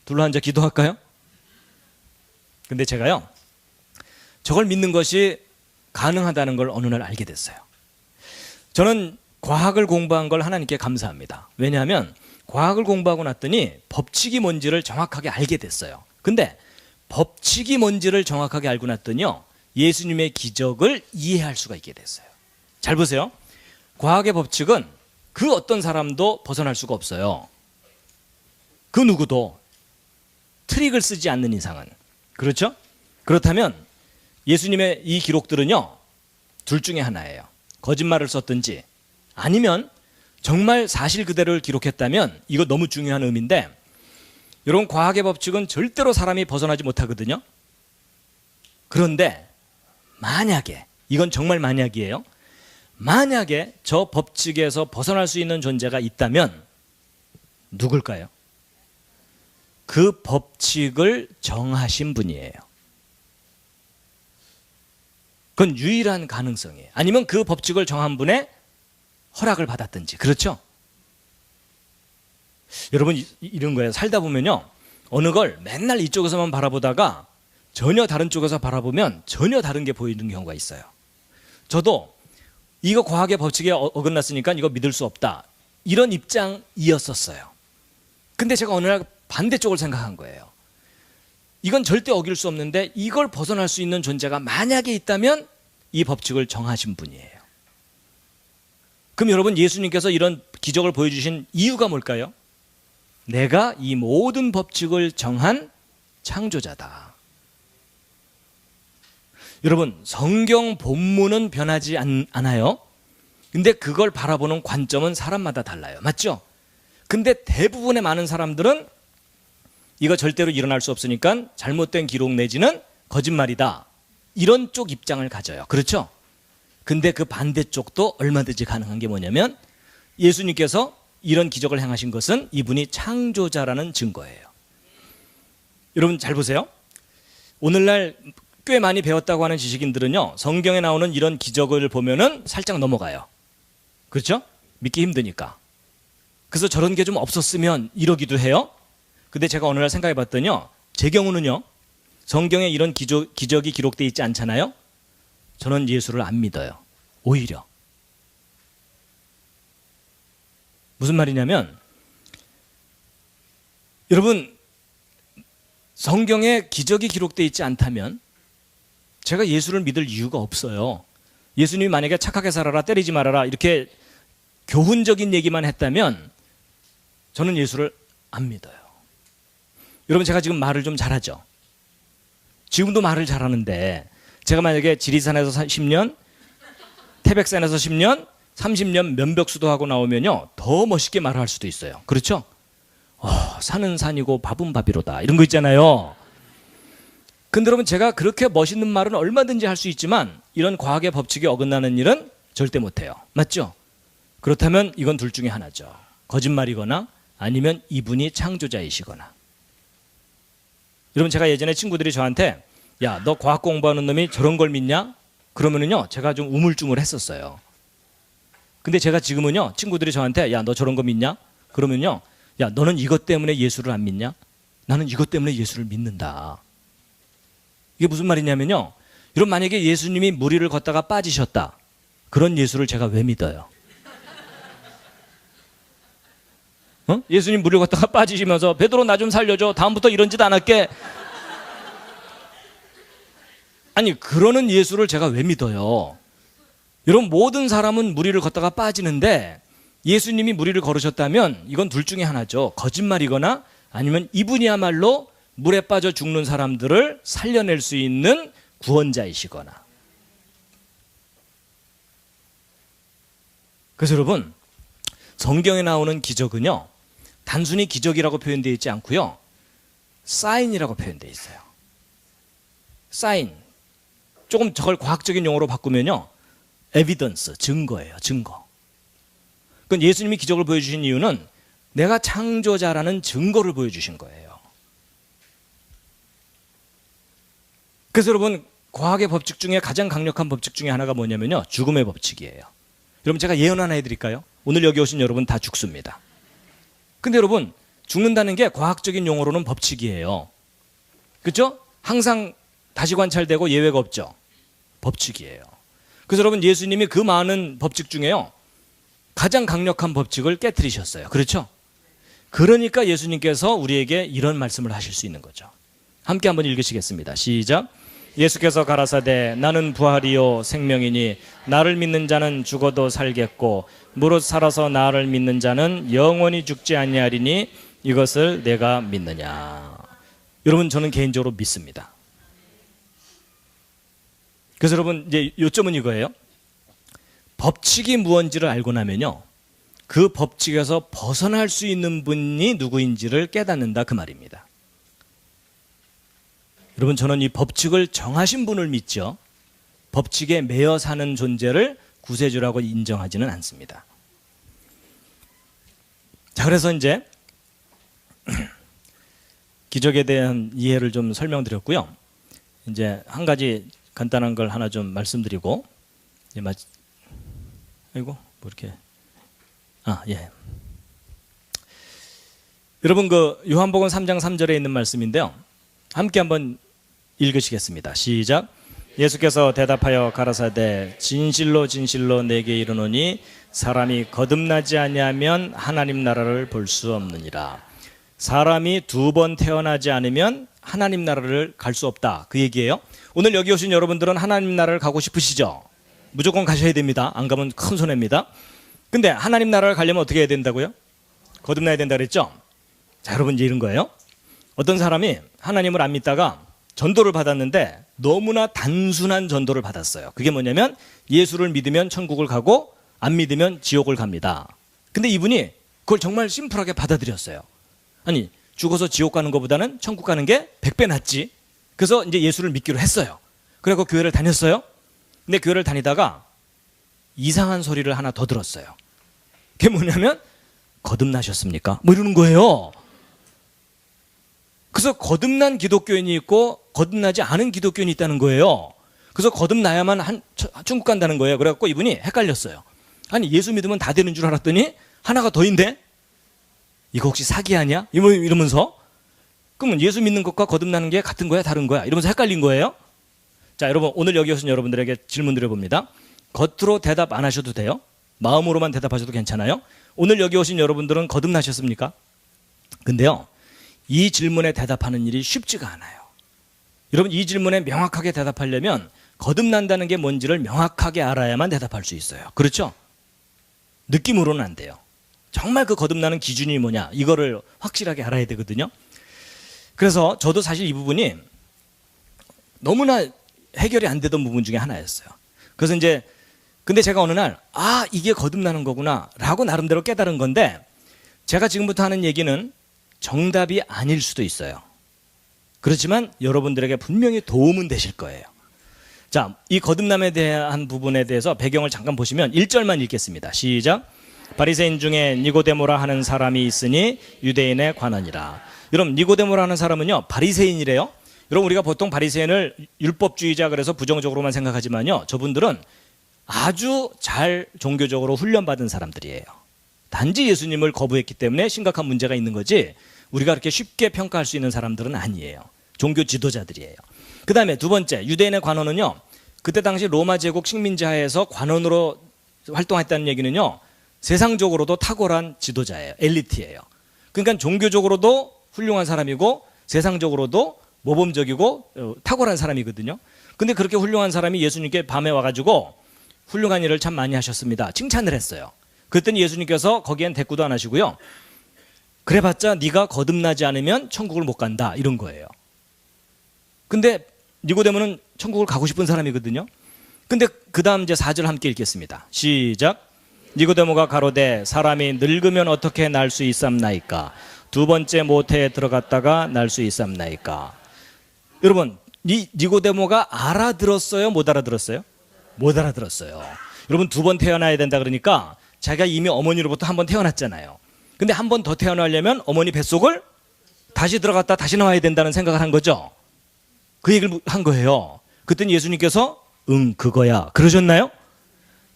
둘러앉아 기도할까요? 근데 제가요 저걸 믿는 것이 가능하다는 걸 어느 날 알게 됐어요. 저는 과학을 공부한 걸 하나님께 감사합니다. 왜냐하면 과학을 공부하고 났더니 법칙이 뭔지를 정확하게 알게 됐어요. 근데 법칙이 뭔지를 정확하게 알고 났더니요 예수님의 기적을 이해할 수가 있게 됐어요. 잘 보세요. 과학의 법칙은 그 어떤 사람도 벗어날 수가 없어요. 그 누구도 트릭을 쓰지 않는 이상은. 그렇죠? 그렇다면 예수님의 이 기록들은요 둘 중에 하나예요. 거짓말을 썼든지 아니면 정말 사실 그대로를 기록했다면 이거 너무 중요한 의미인데 여러분 과학의 법칙은 절대로 사람이 벗어나지 못하거든요. 그런데 만약에 이건 정말 만약이에요. 만약에 저 법칙에서 벗어날 수 있는 존재가 있다면 누굴까요? 그 법칙을 정하신 분이에요. 그건 유일한 가능성이에요. 아니면 그 법칙을 정한 분의 허락을 받았든지. 그렇죠? 여러분 이런 거예요. 살다 보면요. 어느 걸 맨날 이쪽에서만 바라보다가 전혀 다른 쪽에서 바라보면 전혀 다른 게 보이는 경우가 있어요. 저도 이거 과학의 법칙에 어긋났으니까 이거 믿을 수 없다. 이런 입장이었었어요. 근데 제가 어느 날 반대쪽을 생각한 거예요. 이건 절대 어길 수 없는데 이걸 벗어날 수 있는 존재가 만약에 있다면 이 법칙을 정하신 분이에요. 그럼 여러분 예수님께서 이런 기적을 보여주신 이유가 뭘까요? 내가 이 모든 법칙을 정한 창조자다. 여러분 성경 본문은 변하지 않아요. 근데 그걸 바라보는 관점은 사람마다 달라요. 맞죠? 근데 대부분의 많은 사람들은 이거 절대로 일어날 수 없으니까 잘못된 기록 내지는 거짓말이다. 이런 쪽 입장을 가져요. 그렇죠? 근데 그 반대쪽도 얼마든지 가능한 게 뭐냐면 예수님께서 이런 기적을 행하신 것은 이분이 창조자라는 증거예요. 여러분 잘 보세요. 오늘날 꽤 많이 배웠다고 하는 지식인들은요, 성경에 나오는 이런 기적을 보면은 살짝 넘어가요. 그렇죠? 믿기 힘드니까. 그래서 저런 게 좀 없었으면 이러기도 해요. 근데 제가 어느 날 생각해 봤더니요, 제 경우는요, 성경에 이런 기적이 기록되어 있지 않잖아요. 저는 예수를 안 믿어요. 오히려. 무슨 말이냐면, 여러분 성경에 기적이 기록되어 있지 않다면 제가 예수를 믿을 이유가 없어요. 예수님이 만약에 착하게 살아라, 때리지 말아라 이렇게 교훈적인 얘기만 했다면 저는 예수를 안 믿어요. 여러분 제가 지금 말을 좀 잘하죠. 지금도 말을 잘하는데 제가 만약에 지리산에서 10년, 태백산에서 10년, 30년 면벽수도 하고 나오면요 더 멋있게 말을 할 수도 있어요. 그렇죠? 산은 산이고 밥은 밥이로다 이런 거 있잖아요. 근데 여러분 제가 그렇게 멋있는 말은 얼마든지 할 수 있지만 이런 과학의 법칙에 어긋나는 일은 절대 못해요. 맞죠? 그렇다면 이건 둘 중에 하나죠. 거짓말이거나 아니면 이분이 창조자이시거나. 여러분 제가 예전에 친구들이 저한테 야, 너 과학 공부하는 놈이 저런 걸 믿냐? 그러면은요 제가 좀 우물쭈물 했었어요. 근데 제가 지금은요 친구들이 저한테 야, 너 저런 거 믿냐? 그러면요 야, 너는 이것 때문에 예수를 안 믿냐? 나는 이것 때문에 예수를 믿는다. 이게 무슨 말이냐면요, 여러분 만약에 예수님이 물 위를 걷다가 빠지셨다, 그런 예수를 제가 왜 믿어요? 예수님 물 위를 걷다가 빠지시면서 베드로 나 좀 살려줘, 다음부터 이런 짓 안 할게. 아니 그러는 예수를 제가 왜 믿어요? 여러분 모든 사람은 물 위를 걷다가 빠지는데 예수님이 물 위를 걸으셨다면 이건 둘 중에 하나죠. 거짓말이거나 아니면 이분이야말로 물에 빠져 죽는 사람들을 살려낼 수 있는 구원자이시거나. 그래서 여러분 성경에 나오는 기적은요 단순히 기적이라고 표현되어 있지 않고요 사인이라고 표현되어 있어요. 사인. 조금 저걸 과학적인 용어로 바꾸면요 에비던스, 증거예요. 증거. 그건 예수님이 기적을 보여주신 이유는 내가 창조자라는 증거를 보여주신 거예요. 그래서 여러분 과학의 법칙 중에 가장 강력한 법칙 중에 하나가 뭐냐면요 죽음의 법칙이에요. 여러분 제가 예언 하나 해드릴까요? 오늘 여기 오신 여러분 다 죽습니다. 근데 여러분 죽는다는 게 과학적인 용어로는 법칙이에요. 그렇죠? 항상 다시 관찰되고 예외가 없죠. 법칙이에요. 그래서 여러분 예수님이 그 많은 법칙 중에요 가장 강력한 법칙을 깨트리셨어요. 그렇죠? 그러니까 예수님께서 우리에게 이런 말씀을 하실 수 있는 거죠. 함께 한번 읽으시겠습니다. 시작. 예수께서 가라사대 나는 부활이요 생명이니 나를 믿는 자는 죽어도 살겠고 무릇 살아서 나를 믿는 자는 영원히 죽지 아니하리니 이것을 내가 믿느냐. 여러분 저는 개인적으로 믿습니다. 그래서 여러분 이제 요점은 이거예요. 법칙이 무언지를 알고 나면요 그 법칙에서 벗어날 수 있는 분이 누구인지를 깨닫는다 그 말입니다. 여러분 저는 이 법칙을 정하신 분을 믿죠. 법칙에 매여 사는 존재를 구세주라고 인정하지는 않습니다. 자 그래서 이제 기적에 대한 이해를 좀 설명드렸고요. 이제 한 가지 간단한 걸 하나 좀 말씀드리고 이제 아이고 뭐 이렇게 예. 여러분 그 요한복음 3장 3절에 있는 말씀인데요. 함께 한번 읽으시겠습니다. 시작. 예수께서 대답하여 가라사대 진실로 진실로 내게 이르노니 사람이 거듭나지 아니하면 하나님 나라를 볼 수 없느니라. 사람이 두 번 태어나지 않으면 하나님 나라를 갈 수 없다. 그 얘기예요. 오늘 여기 오신 여러분들은 하나님 나라를 가고 싶으시죠? 무조건 가셔야 됩니다. 안 가면 큰 손해입니다. 근데 하나님 나라를 가려면 어떻게 해야 된다고요? 거듭나야 된다 그랬죠? 자, 여러분 이제 이런 거예요. 어떤 사람이 하나님을 안 믿다가 전도를 받았는데 너무나 단순한 전도를 받았어요. 그게 뭐냐면 예수를 믿으면 천국을 가고 안 믿으면 지옥을 갑니다. 근데 이분이 그걸 정말 심플하게 받아들였어요. 아니, 죽어서 지옥 가는 것보다는 천국 가는 게 100배 낫지. 그래서 이제 예수를 믿기로 했어요. 그리고 교회를 다녔어요. 근데 교회를 다니다가 이상한 소리를 하나 더 들었어요. 그게 뭐냐면 거듭나셨습니까? 뭐 이러는 거예요. 그래서 거듭난 기독교인이 있고 거듭나지 않은 기독교인이 있다는 거예요. 그래서 거듭나야만 천국 간다는 거예요. 그래갖고 이분이 헷갈렸어요. 아니, 예수 믿으면 다 되는 줄 알았더니 하나가 더인데 이거 혹시 사기 아니야? 이러면서 그러면 예수 믿는 것과 거듭나는 게 같은 거야 다른 거야? 이러면서 헷갈린 거예요. 자, 여러분 오늘 여기 오신 여러분들에게 질문 드려봅니다. 겉으로 대답 안 하셔도 돼요. 마음으로만 대답하셔도 괜찮아요. 오늘 여기 오신 여러분들은 거듭나셨습니까? 근데요, 이 질문에 대답하는 일이 쉽지가 않아요. 여러분 이 질문에 명확하게 대답하려면 거듭난다는 게 뭔지를 명확하게 알아야만 대답할 수 있어요. 그렇죠? 느낌으로는 안 돼요. 정말 그 거듭나는 기준이 뭐냐 이거를 확실하게 알아야 되거든요. 그래서 저도 사실 이 부분이 너무나 해결이 안 되던 부분 중에 하나였어요. 그래서 이제 근데 제가 어느 날 이게 거듭나는 거구나 라고 나름대로 깨달은 건데, 제가 지금부터 하는 얘기는 정답이 아닐 수도 있어요. 그렇지만 여러분들에게 분명히 도움은 되실 거예요. 자, 이 거듭남에 대한 부분에 대해서 배경을 잠깐 보시면 1절만 읽겠습니다. 시작. 바리새인 중에 니고데모라 하는 사람이 있으니 유대인의 관원이라. 여러분 니고데모라 하는 사람은요 바리새인이래요. 여러분 우리가 보통 바리새인을 율법주의자 그래서 부정적으로만 생각하지만요, 저분들은 아주 잘 종교적으로 훈련받은 사람들이에요. 단지 예수님을 거부했기 때문에 심각한 문제가 있는 거지 우리가 그렇게 쉽게 평가할 수 있는 사람들은 아니에요. 종교 지도자들이에요. 그 다음에 두 번째, 유대인의 관원은요, 그때 당시 로마 제국 식민지 하에서 관원으로 활동했다는 얘기는요, 세상적으로도 탁월한 지도자예요. 엘리트예요. 그러니까 종교적으로도 훌륭한 사람이고 세상적으로도 모범적이고 탁월한 사람이거든요. 근데 그렇게 훌륭한 사람이 예수님께 밤에 와가지고 훌륭한 일을 참 많이 하셨습니다. 칭찬을 했어요. 그랬더니 예수님께서 거기엔 대꾸도 안 하시고요, 그래봤자 네가 거듭나지 않으면 천국을 못 간다 이런 거예요. 근데 니고데모는 천국을 가고 싶은 사람이거든요. 근데 그 다음 이제 4절 함께 읽겠습니다. 시작. 니고데모가 가로되 사람이 늙으면 어떻게 날 수 있삼나이까? 두 번째 모태에 들어갔다가 날 수 있삼나이까? 여러분 니고데모가 알아들었어요? 못 알아들었어요? 못 알아들었어요. 여러분 두 번 태어나야 된다 그러니까 자기가 이미 어머니로부터 한 번 태어났잖아요. 근데 한 번 더 태어나려면 어머니 뱃속을 다시 들어갔다 다시 나와야 된다는 생각을 한 거죠. 그 얘기를 한 거예요. 그랬더니 예수님께서 응 그거야 그러셨나요?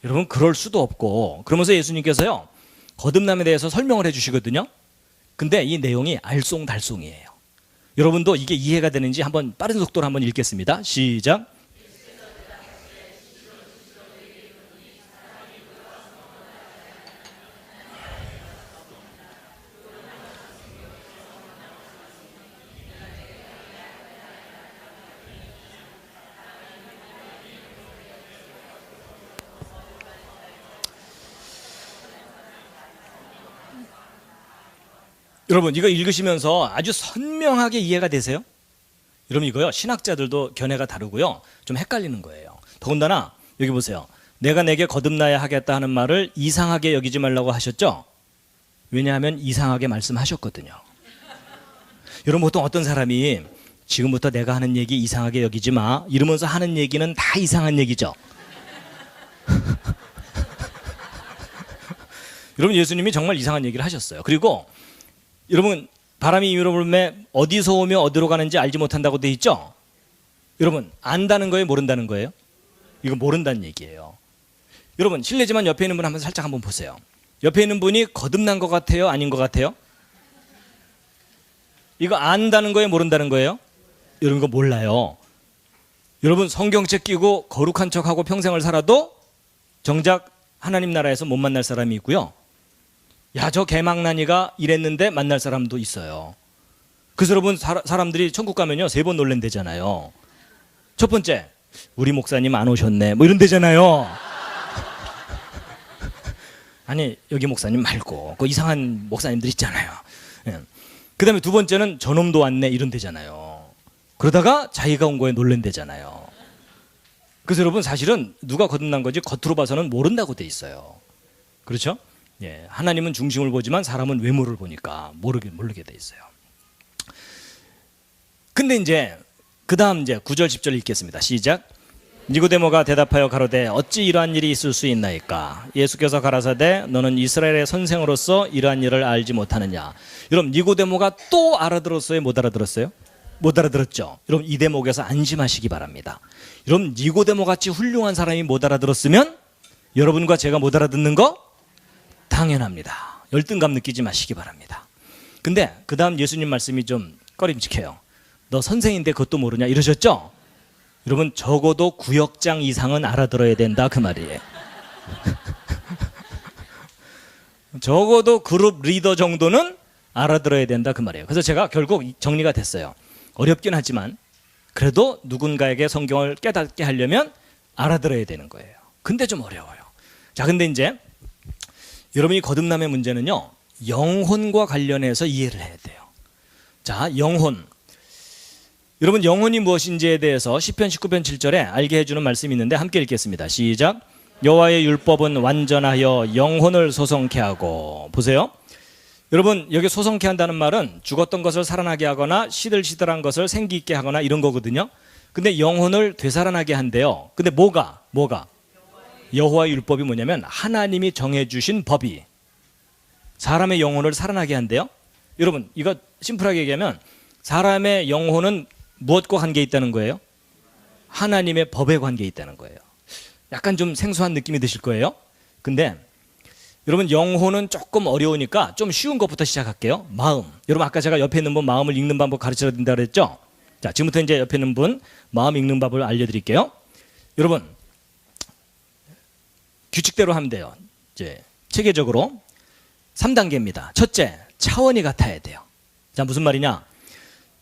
여러분 그럴 수도 없고, 그러면서 예수님께서요 거듭남에 대해서 설명을 해주시거든요. 근데 이 내용이 알쏭달쏭이에요. 여러분도 이게 이해가 되는지 한번 빠른 속도로 한번 읽겠습니다. 시작. 여러분 이거 읽으시면서 아주 선명하게 이해가 되세요? 여러분 이거요 신학자들도 견해가 다르고요 좀 헷갈리는 거예요. 더군다나 여기 보세요. 내가 내게 거듭나야 하겠다 하는 말을 이상하게 여기지 말라고 하셨죠? 왜냐하면 이상하게 말씀하셨거든요. 여러분 보통 어떤 사람이 지금부터 내가 하는 얘기 이상하게 여기지 마 이러면서 하는 얘기는 다 이상한 얘기죠. 여러분 예수님이 정말 이상한 얘기를 하셨어요. 그리고 여러분 바람이 유럽에 어디서 오며 어디로 가는지 알지 못한다고 돼 있죠? 여러분 안다는 거예요 모른다는 거예요? 이거 모른다는 얘기예요. 여러분 실례지만 옆에 있는 분 한번 살짝 한번 보세요. 옆에 있는 분이 거듭난 것 같아요 아닌 것 같아요? 이거 안다는 거예요, 모른다는 거예요? 여러분 이거 몰라요. 여러분 성경책 끼고 거룩한 척하고 평생을 살아도 정작 하나님 나라에서 못 만날 사람이 있고요. 야, 저 개망나니가 이랬는데 만날 사람도 있어요. 그래서 여러분 사람들이 천국 가면요 3번 놀랜대잖아요. 첫 번째, 우리 목사님 안 오셨네 뭐 이런 데잖아요. 아니 여기 목사님 말고 그 이상한 목사님들 있잖아요. 예. 그 다음에 두 번째는 저놈도 왔네 이런 데잖아요. 그러다가 자기가 온 거에 놀랜대잖아요. 그래서 여러분 사실은 누가 거듭난 건지 겉으로 봐서는 모른다고 돼 있어요. 그렇죠? 예, 하나님은 중심을 보지만 사람은 외모를 보니까 모르게 돼 있어요. 근데 이제 그 다음 이제 9절 10절 읽겠습니다. 시작. 니고데모가 대답하여 가로되 어찌 이러한 일이 있을 수 있나이까. 예수께서 가라사대 너는 이스라엘의 선생으로서 이러한 일을 알지 못하느냐. 여러분 니고데모가 또 알아들었어요? 못 알아들었어요? 못 알아들었죠. 여러분 이 대목에서 안심하시기 바랍니다. 여러분 니고데모 같이 훌륭한 사람이 못 알아들었으면 여러분과 제가 못 알아듣는 거 당연합니다. 열등감 느끼지 마시기 바랍니다. 근데 그 다음 예수님 말씀이 좀 꺼림칙해요. 너 선생인데 그것도 모르냐 이러셨죠? 여러분 적어도 구역장 이상은 알아들어야 된다 그 말이에요. 적어도 그룹 리더 정도는 알아들어야 된다 그 말이에요. 그래서 제가 결국 정리가 됐어요. 어렵긴 하지만 그래도 누군가에게 성경을 깨닫게 하려면 알아들어야 되는 거예요. 근데 좀 어려워요. 자, 근데 이제 여러분이 거듭남의 문제는요 영혼과 관련해서 이해를 해야 돼요. 자, 영혼. 여러분 영혼이 무엇인지에 대해서 시편 19편 7절에 알게 해주는 말씀이 있는데 함께 읽겠습니다. 시작. 여호와의 율법은 완전하여 영혼을 소성케 하고. 보세요. 여러분 여기 소성케 한다는 말은 죽었던 것을 살아나게 하거나 시들시들한 것을 생기 있게 하거나 이런 거거든요. 근데 영혼을 되살아나게 한대요. 근데 뭐가? 여호와의 율법이 뭐냐면 하나님이 정해주신 법이 사람의 영혼을 살아나게 한대요. 여러분 이거 심플하게 얘기하면 사람의 영혼은 무엇과 관계에 있다는 거예요? 하나님의 법에 관계에 있다는 거예요. 약간 좀 생소한 느낌이 드실 거예요. 근데 여러분 영혼은 조금 어려우니까 좀 쉬운 것부터 시작할게요. 마음. 여러분 아까 제가 옆에 있는 분 마음을 읽는 방법 가르쳐 드린다고 그랬죠? 자, 지금부터 이제 옆에 있는 분 마음 읽는 법을 알려드릴게요. 여러분 규칙대로 하면 돼요. 이제 체계적으로 3단계입니다. 첫째, 차원이 같아야 돼요. 자, 무슨 말이냐?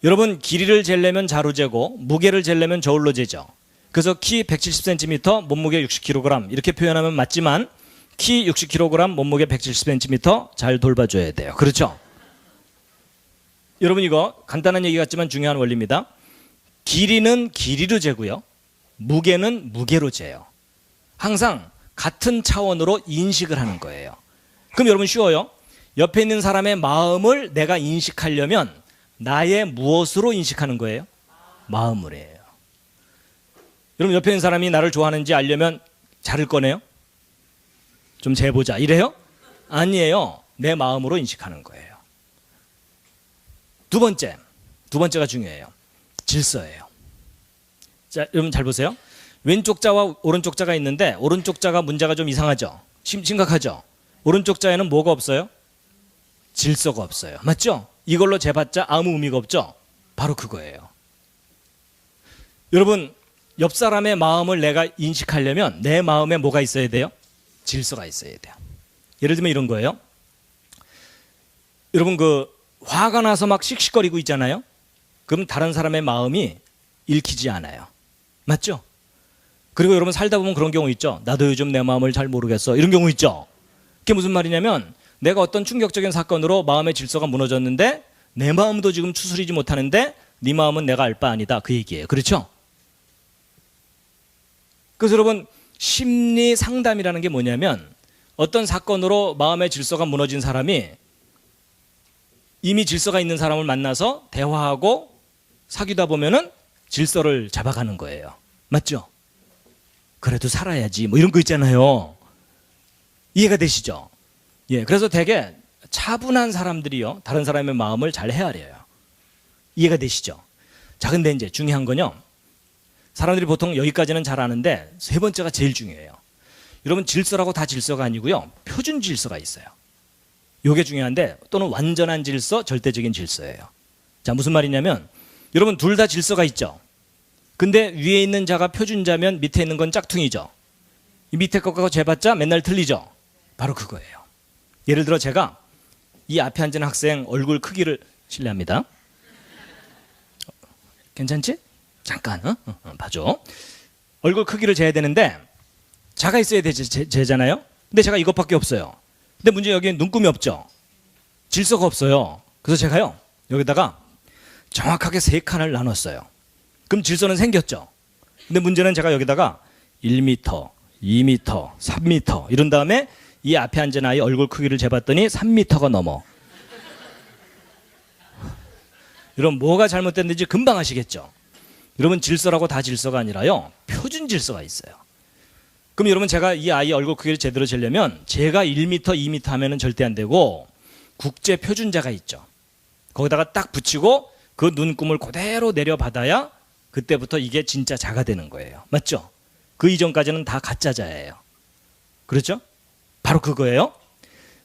여러분 길이를 재려면 자로 재고 무게를 재려면 저울로 재죠. 그래서 키 170cm, 몸무게 60kg 이렇게 표현하면 맞지만 키 60kg, 몸무게 170cm 잘 돌봐줘야 돼요. 그렇죠? 여러분 이거 간단한 얘기 같지만 중요한 원리입니다. 길이는 길이로 재고요. 무게는 무게로 재요. 항상 같은 차원으로 인식을 하는 거예요. 그럼 여러분 쉬워요. 옆에 있는 사람의 마음을 내가 인식하려면 나의 무엇으로 인식하는 거예요? 마음으로 해요. 여러분 옆에 있는 사람이 나를 좋아하는지 알려면 자를 꺼내요? 좀 재보자 이래요? 아니에요. 내 마음으로 인식하는 거예요. 두 번째가 중요해요. 질서예요. 자, 여러분 잘 보세요. 왼쪽 자와 오른쪽 자가 있는데 오른쪽 자가 문제가 좀 이상하죠? 심각하죠? 오른쪽 자에는 뭐가 없어요? 질서가 없어요. 맞죠? 이걸로 재봤자 아무 의미가 없죠? 바로 그거예요. 여러분 옆 사람의 마음을 내가 인식하려면 내 마음에 뭐가 있어야 돼요? 질서가 있어야 돼요. 예를 들면 이런 거예요. 여러분 그 화가 나서 막 씩씩거리고 있잖아요. 그럼 다른 사람의 마음이 읽히지 않아요. 맞죠? 그리고 여러분 살다 보면 그런 경우 있죠. 나도 요즘 내 마음을 잘 모르겠어. 이런 경우 있죠. 그게 무슨 말이냐면 내가 어떤 충격적인 사건으로 마음의 질서가 무너졌는데 내 마음도 지금 추스리지 못하는데 네 마음은 내가 알 바 아니다. 그 얘기예요. 그렇죠? 그래서 여러분 심리 상담이라는 게 뭐냐면 어떤 사건으로 마음의 질서가 무너진 사람이 이미 질서가 있는 사람을 만나서 대화하고 사귀다 보면은 질서를 잡아가는 거예요. 맞죠? 그래도 살아야지 뭐 이런 거 있잖아요. 이해가 되시죠? 예, 그래서 되게 차분한 사람들이요 다른 사람의 마음을 잘 헤아려요. 이해가 되시죠? 자, 근데 이제 중요한 건요, 사람들이 보통 여기까지는 잘 아는데 세 번째가 제일 중요해요. 여러분 질서라고 다 질서가 아니고요, 표준 질서가 있어요. 요게 중요한데, 또는 완전한 질서, 절대적인 질서예요. 자, 무슨 말이냐면 여러분 둘 다 질서가 있죠. 근데 위에 있는 자가 표준자면 밑에 있는 건 짝퉁이죠. 이 밑에 것과 재봤자 맨날 틀리죠. 바로 그거예요. 예를 들어 제가 이 앞에 앉은 학생 얼굴 크기를 실례합니다. 괜찮지? 잠깐 봐줘. 얼굴 크기를 재야 되는데 자가 있어야 재잖아요. 근데 제가 이것밖에 없어요. 근데 문제 여기 눈금이 없죠. 질서가 없어요. 그래서 제가요 여기다가 정확하게 3칸을 나눴어요. 그럼 질서는 생겼죠. 근데 문제는 제가 여기다가 1m, 2m, 3m 이런 다음에 이 앞에 앉은 아이 얼굴 크기를 재봤더니 3m가 넘어. 여러분 뭐가 잘못됐는지 금방 아시겠죠. 여러분 질서라고 다 질서가 아니라요 표준 질서가 있어요. 그럼 여러분 제가 이 아이 얼굴 크기를 제대로 재려면 제가 1m, 2m 하면은 절대 안 되고 국제 표준자가 있죠. 거기다가 딱 붙이고 그 눈금을 그대로 내려받아야 그때부터 이게 진짜 자가 되는 거예요. 맞죠? 그 이전까지는 다 가짜자예요. 그렇죠? 바로 그거예요.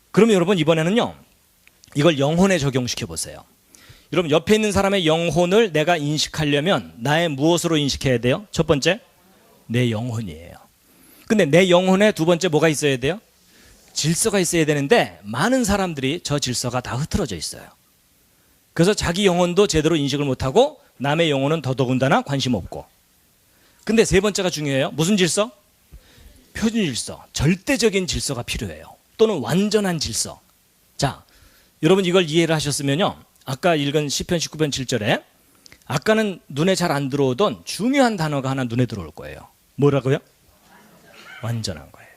그러면 여러분 이번에는요 이걸 영혼에 적용시켜 보세요. 여러분 옆에 있는 사람의 영혼을 내가 인식하려면 나의 무엇으로 인식해야 돼요? 첫 번째 내 영혼이에요. 근데 내 영혼에 두 번째 뭐가 있어야 돼요? 질서가 있어야 되는데 많은 사람들이 저 질서가 다 흐트러져 있어요. 그래서 자기 영혼도 제대로 인식을 못하고 남의 영혼은 더더군다나 관심 없고. 근데 세 번째가 중요해요. 무슨 질서? 표준 질서, 절대적인 질서가 필요해요. 또는 완전한 질서. 자, 여러분 이걸 이해를 하셨으면요 아까 읽은 시편 19편 7절에 아까는 눈에 잘 안 들어오던 중요한 단어가 하나 눈에 들어올 거예요. 뭐라고요? 완전한 거예요.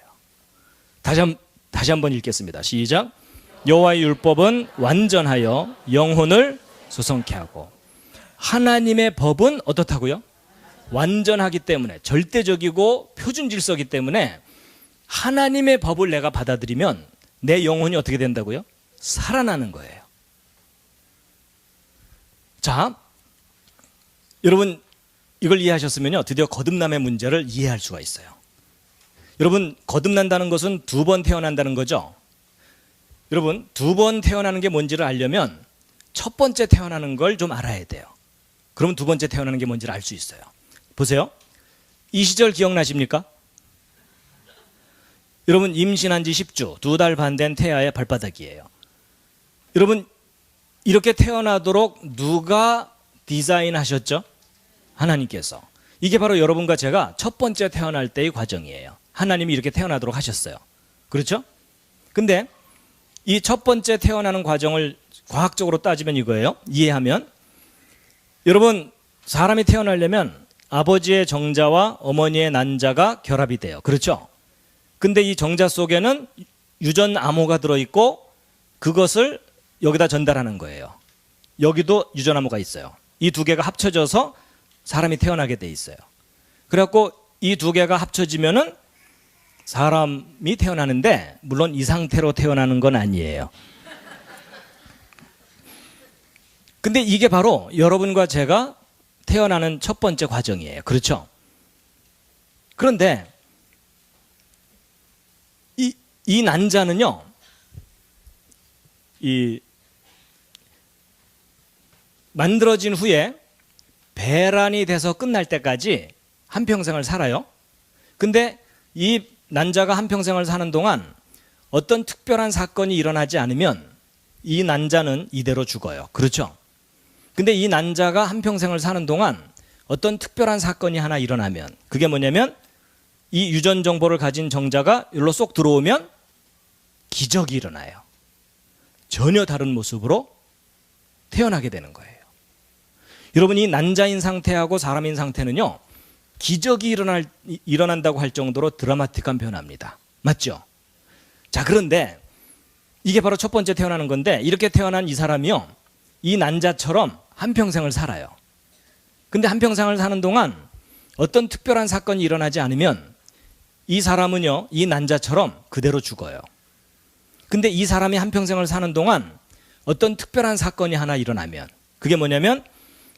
다시 한번 읽겠습니다. 시작. 여호와의 율법은 완전하여 영혼을 소성케 하고. 하나님의 법은 어떻다고요? 완전하기 때문에 절대적이고 표준 질서이기 때문에 하나님의 법을 내가 받아들이면 내 영혼이 어떻게 된다고요? 살아나는 거예요. 자, 여러분 이걸 이해하셨으면요 드디어 거듭남의 문제를 이해할 수가 있어요. 여러분 거듭난다는 것은 2번 태어난다는 거죠. 여러분 2번 태어나는 게 뭔지를 알려면 첫 번째 태어나는 걸 좀 알아야 돼요. 그러면 2번째 태어나는 게 뭔지를 알 수 있어요. 보세요. 이 시절 기억나십니까? 여러분 임신한 지 10주 2달 반 된 태아의 발바닥이에요. 여러분 이렇게 태어나도록 누가 디자인하셨죠? 하나님께서. 이게 바로 여러분과 제가 첫 번째 태어날 때의 과정이에요. 하나님이 이렇게 태어나도록 하셨어요. 그렇죠? 근데 이 첫 번째 태어나는 과정을 과학적으로 따지면 이거예요. 이해하면 여러분 사람이 태어나려면 아버지의 정자와 어머니의 난자가 결합이 돼요. 그렇죠? 근데 이 정자 속에는 유전 암호가 들어있고 그것을 여기다 전달하는 거예요. 여기도 유전 암호가 있어요. 이 2개가 합쳐져서 사람이 태어나게 돼 있어요. 그래갖고 이 2개가 합쳐지면은 사람이 태어나는데 물론 이 상태로 태어나는 건 아니에요. 근데 이게 바로 여러분과 제가 태어나는 첫 번째 과정이에요. 그렇죠? 그런데 이 난자는요, 만들어진 후에 배란이 돼서 끝날 때까지 한평생을 살아요. 근데 이 난자가 한평생을 사는 동안 어떤 특별한 사건이 일어나지 않으면 이 난자는 이대로 죽어요. 그렇죠? 근데 이 난자가 한평생을 사는 동안 어떤 특별한 사건이 하나 일어나면 그게 뭐냐면 이 유전 정보를 가진 정자가 여기로 쏙 들어오면 기적이 일어나요. 전혀 다른 모습으로 태어나게 되는 거예요. 여러분 이 난자인 상태하고 사람인 상태는요 기적이 일어난다고 할 정도로 드라마틱한 변화입니다. 맞죠? 자, 그런데 이게 바로 첫 번째 태어나는 건데 이렇게 태어난 이 사람이요 이 난자처럼 한평생을 살아요. 근데 한평생을 사는 동안 어떤 특별한 사건이 일어나지 않으면 이 사람은요 이 난자처럼 그대로 죽어요. 근데 이 사람이 한평생을 사는 동안 어떤 특별한 사건이 하나 일어나면 그게 뭐냐면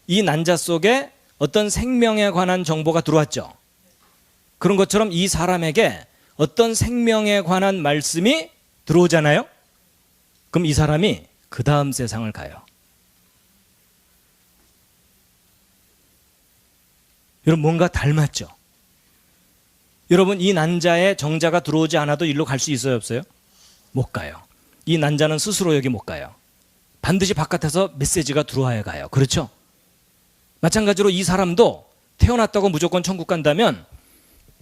이 난자 속에 어떤 생명에 관한 정보가 들어왔죠. 그런 것처럼 이 사람에게 어떤 생명에 관한 말씀이 들어오잖아요. 그럼 이 사람이 그 다음 세상을 가요. 여러분 뭔가 닮았죠? 여러분 이 난자에 정자가 들어오지 않아도 일로 갈 수 있어요, 없어요? 못 가요. 이 난자는 스스로 여기 못 가요. 반드시 바깥에서 메시지가 들어와야 가요. 그렇죠? 마찬가지로 이 사람도 태어났다고 무조건 천국 간다면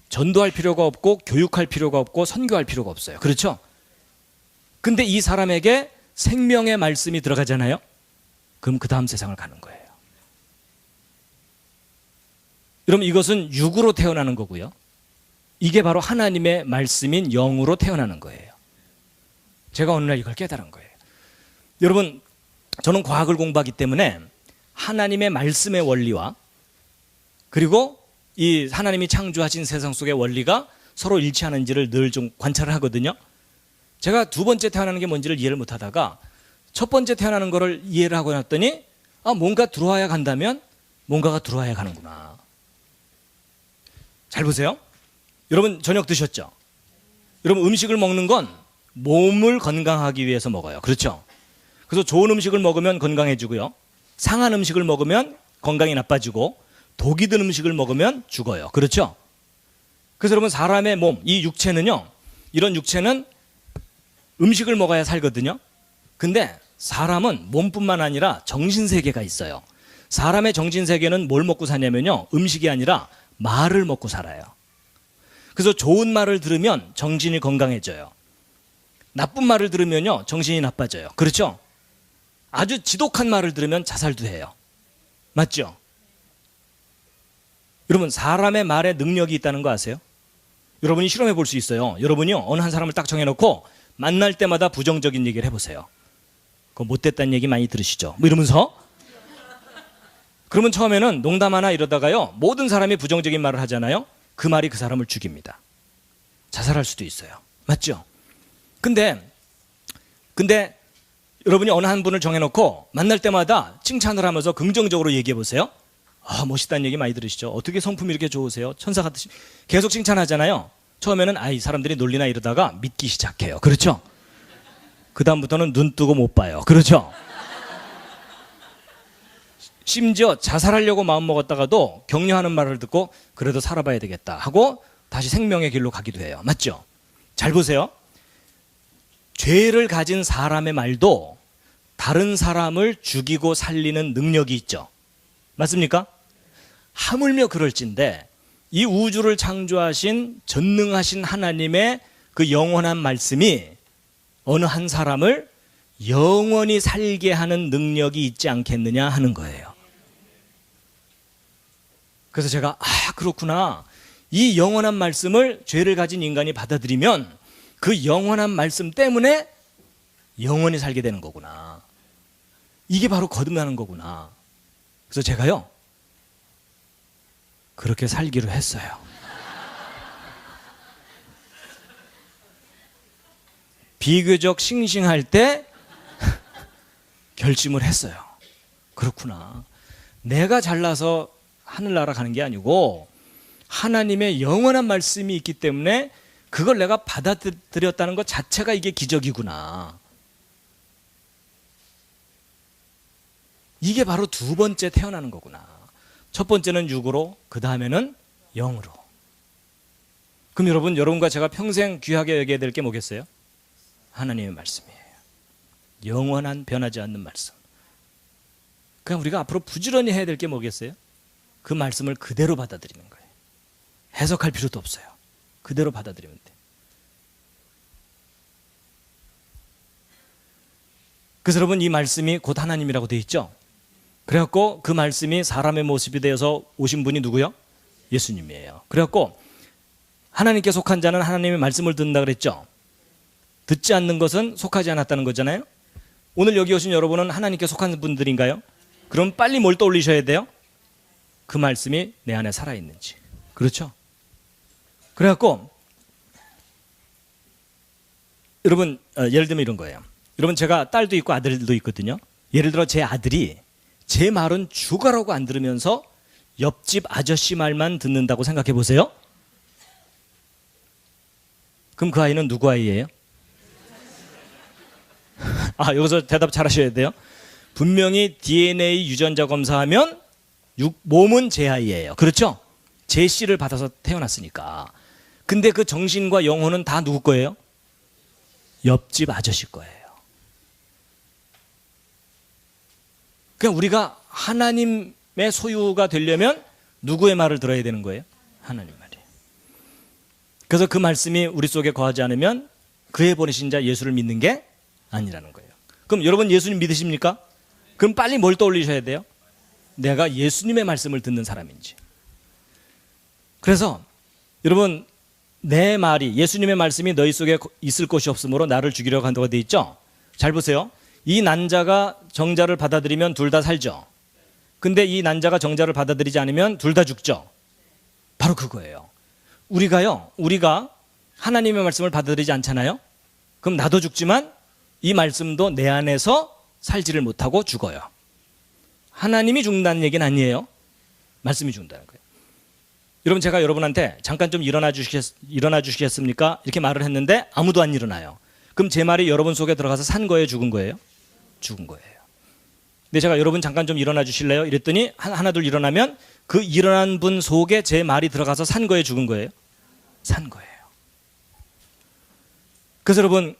전도할 필요가 없고 교육할 필요가 없고 선교할 필요가 없어요. 그렇죠? 근데 이 사람에게 생명의 말씀이 들어가잖아요. 그럼 그 다음 세상을 가는 거예요. 여러분 이것은 육으로 태어나는 거고요. 이게 바로 하나님의 말씀인 영으로 태어나는 거예요. 제가 어느 날 이걸 깨달은 거예요. 여러분 저는 과학을 공부하기 때문에 하나님의 말씀의 원리와 그리고 이 하나님이 창조하신 세상 속의 원리가 서로 일치하는지를 늘 좀 관찰을 하거든요. 제가 두 번째 태어나는 게 뭔지를 이해를 못하다가 첫 번째 태어나는 거를 이해를 하고 났더니 뭔가 들어와야 간다면 뭔가가 들어와야 가는구나. 잘 보세요. 여러분 저녁 드셨죠? 여러분 음식을 먹는 건 몸을 건강하기 위해서 먹어요. 그렇죠? 그래서 좋은 음식을 먹으면 건강해지고요. 상한 음식을 먹으면 건강이 나빠지고 독이 든 음식을 먹으면 죽어요. 그렇죠? 그래서 여러분 사람의 몸, 이 육체는요. 이런 육체는 음식을 먹어야 살거든요. 근데 사람은 몸뿐만 아니라 정신세계가 있어요. 사람의 정신세계는 뭘 먹고 사냐면요. 음식이 아니라 말을 먹고 살아요. 그래서 좋은 말을 들으면 정신이 건강해져요. 나쁜 말을 들으면요. 정신이 나빠져요. 그렇죠? 아주 지독한 말을 들으면 자살도 해요. 맞죠? 여러분 사람의 말에 능력이 있다는 거 아세요? 여러분이 실험해 볼 수 있어요. 여러분이요. 어느 한 사람을 딱 정해놓고 만날 때마다 부정적인 얘기를 해보세요. 그거 못됐다는 얘기 많이 들으시죠? 뭐 이러면서 그러면 처음에는 농담 하나 이러다가요. 모든 사람이 부정적인 말을 하잖아요. 그 말이 그 사람을 죽입니다. 자살할 수도 있어요. 맞죠? 근데 여러분이 어느 한 분을 정해놓고 만날 때마다 칭찬을 하면서 긍정적으로 얘기해 보세요. 멋있다는 얘기 많이 들으시죠? 어떻게 성품이 이렇게 좋으세요? 천사 같으시 계속 칭찬하잖아요. 처음에는 이 사람들이 놀리나 이러다가 믿기 시작해요. 그렇죠? 그 다음부터는 눈 뜨고 못 봐요. 그렇죠? 심지어 자살하려고 마음먹었다가도 격려하는 말을 듣고 그래도 살아봐야 되겠다 하고 다시 생명의 길로 가기도 해요. 맞죠? 잘 보세요. 죄를 가진 사람의 말도 다른 사람을 죽이고 살리는 능력이 있죠. 맞습니까? 하물며 그럴진데 이 우주를 창조하신 전능하신 하나님의 그 영원한 말씀이 어느 한 사람을 영원히 살게 하는 능력이 있지 않겠느냐 하는 거예요. 그래서 제가 그렇구나. 이 영원한 말씀을 죄를 가진 인간이 받아들이면 그 영원한 말씀 때문에 영원히 살게 되는 거구나. 이게 바로 거듭나는 거구나. 그래서 제가요 그렇게 살기로 했어요. 비교적 싱싱할 때 결심을 했어요. 그렇구나. 내가 잘나서 하늘나라 가는 게 아니고 하나님의 영원한 말씀이 있기 때문에 그걸 내가 받아들였다는 것 자체가 이게 기적이구나. 이게 바로 두 번째 태어나는 거구나. 첫 번째는 육으로, 그 다음에는 영으로. 그럼 여러분과 제가 평생 귀하게 여겨야 될 게 뭐겠어요? 하나님의 말씀이에요. 영원한 변하지 않는 말씀. 그냥 우리가 앞으로 부지런히 해야 될 게 뭐겠어요? 그 말씀을 그대로 받아들이는 거예요. 해석할 필요도 없어요. 그대로 받아들이면 돼. 그래서 여러분 이 말씀이 곧 하나님이라고 되어 있죠? 그래갖고 그 말씀이 사람의 모습이 되어서 오신 분이 누구요? 예수님이에요. 그래갖고 하나님께 속한 자는 하나님의 말씀을 듣는다 그랬죠? 듣지 않는 것은 속하지 않았다는 거잖아요? 오늘 여기 오신 여러분은 하나님께 속한 분들인가요? 그럼 빨리 뭘 떠올리셔야 돼요? 그 말씀이 내 안에 살아있는지. 그렇죠? 그래갖고 여러분 예를 들면 이런 거예요. 여러분 제가 딸도 있고 아들도 있거든요. 예를 들어 제 아들이 제 말은 죽어라고 안 들으면서 옆집 아저씨 말만 듣는다고 생각해 보세요. 그럼 그 아이는 누구 아이예요? 여기서 대답 잘 하셔야 돼요. 분명히 DNA 유전자 검사하면 몸은 제 아이예요. 그렇죠? 제 씨를 받아서 태어났으니까. 근데 그 정신과 영혼은 다 누구 거예요? 옆집 아저씨 거예요. 그냥 우리가 하나님의 소유가 되려면 누구의 말을 들어야 되는 거예요? 하나님 말이에요. 그래서 그 말씀이 우리 속에 거하지 않으면 그의 보내신 자 예수를 믿는 게 아니라는 거예요. 그럼 여러분 예수님 믿으십니까? 그럼 빨리 뭘 떠올리셔야 돼요? 내가 예수님의 말씀을 듣는 사람인지. 그래서 여러분 내 말이 예수님의 말씀이 너희 속에 있을 것이 없으므로 나를 죽이려고 한다고 돼 있죠? 잘 보세요. 이 난자가 정자를 받아들이면 둘 다 살죠. 근데 이 난자가 정자를 받아들이지 않으면 둘 다 죽죠. 바로 그거예요. 우리가 하나님의 말씀을 받아들이지 않잖아요. 그럼 나도 죽지만 이 말씀도 내 안에서 살지를 못하고 죽어요. 하나님이 죽는다는 얘기는 아니에요. 말씀이 죽는다는 거예요. 여러분 제가 여러분한테 잠깐 좀 일어나 주시겠습니까? 이렇게 말을 했는데 아무도 안 일어나요. 그럼 제 말이 여러분 속에 들어가서 산 거예요? 죽은 거예요? 죽은 거예요. 근데 제가 여러분 잠깐 좀 일어나 주실래요? 이랬더니 하나 둘 일어나면 그 일어난 분 속에 제 말이 들어가서 산 거예요? 죽은 거예요? 산 거예요. 그래서 여러분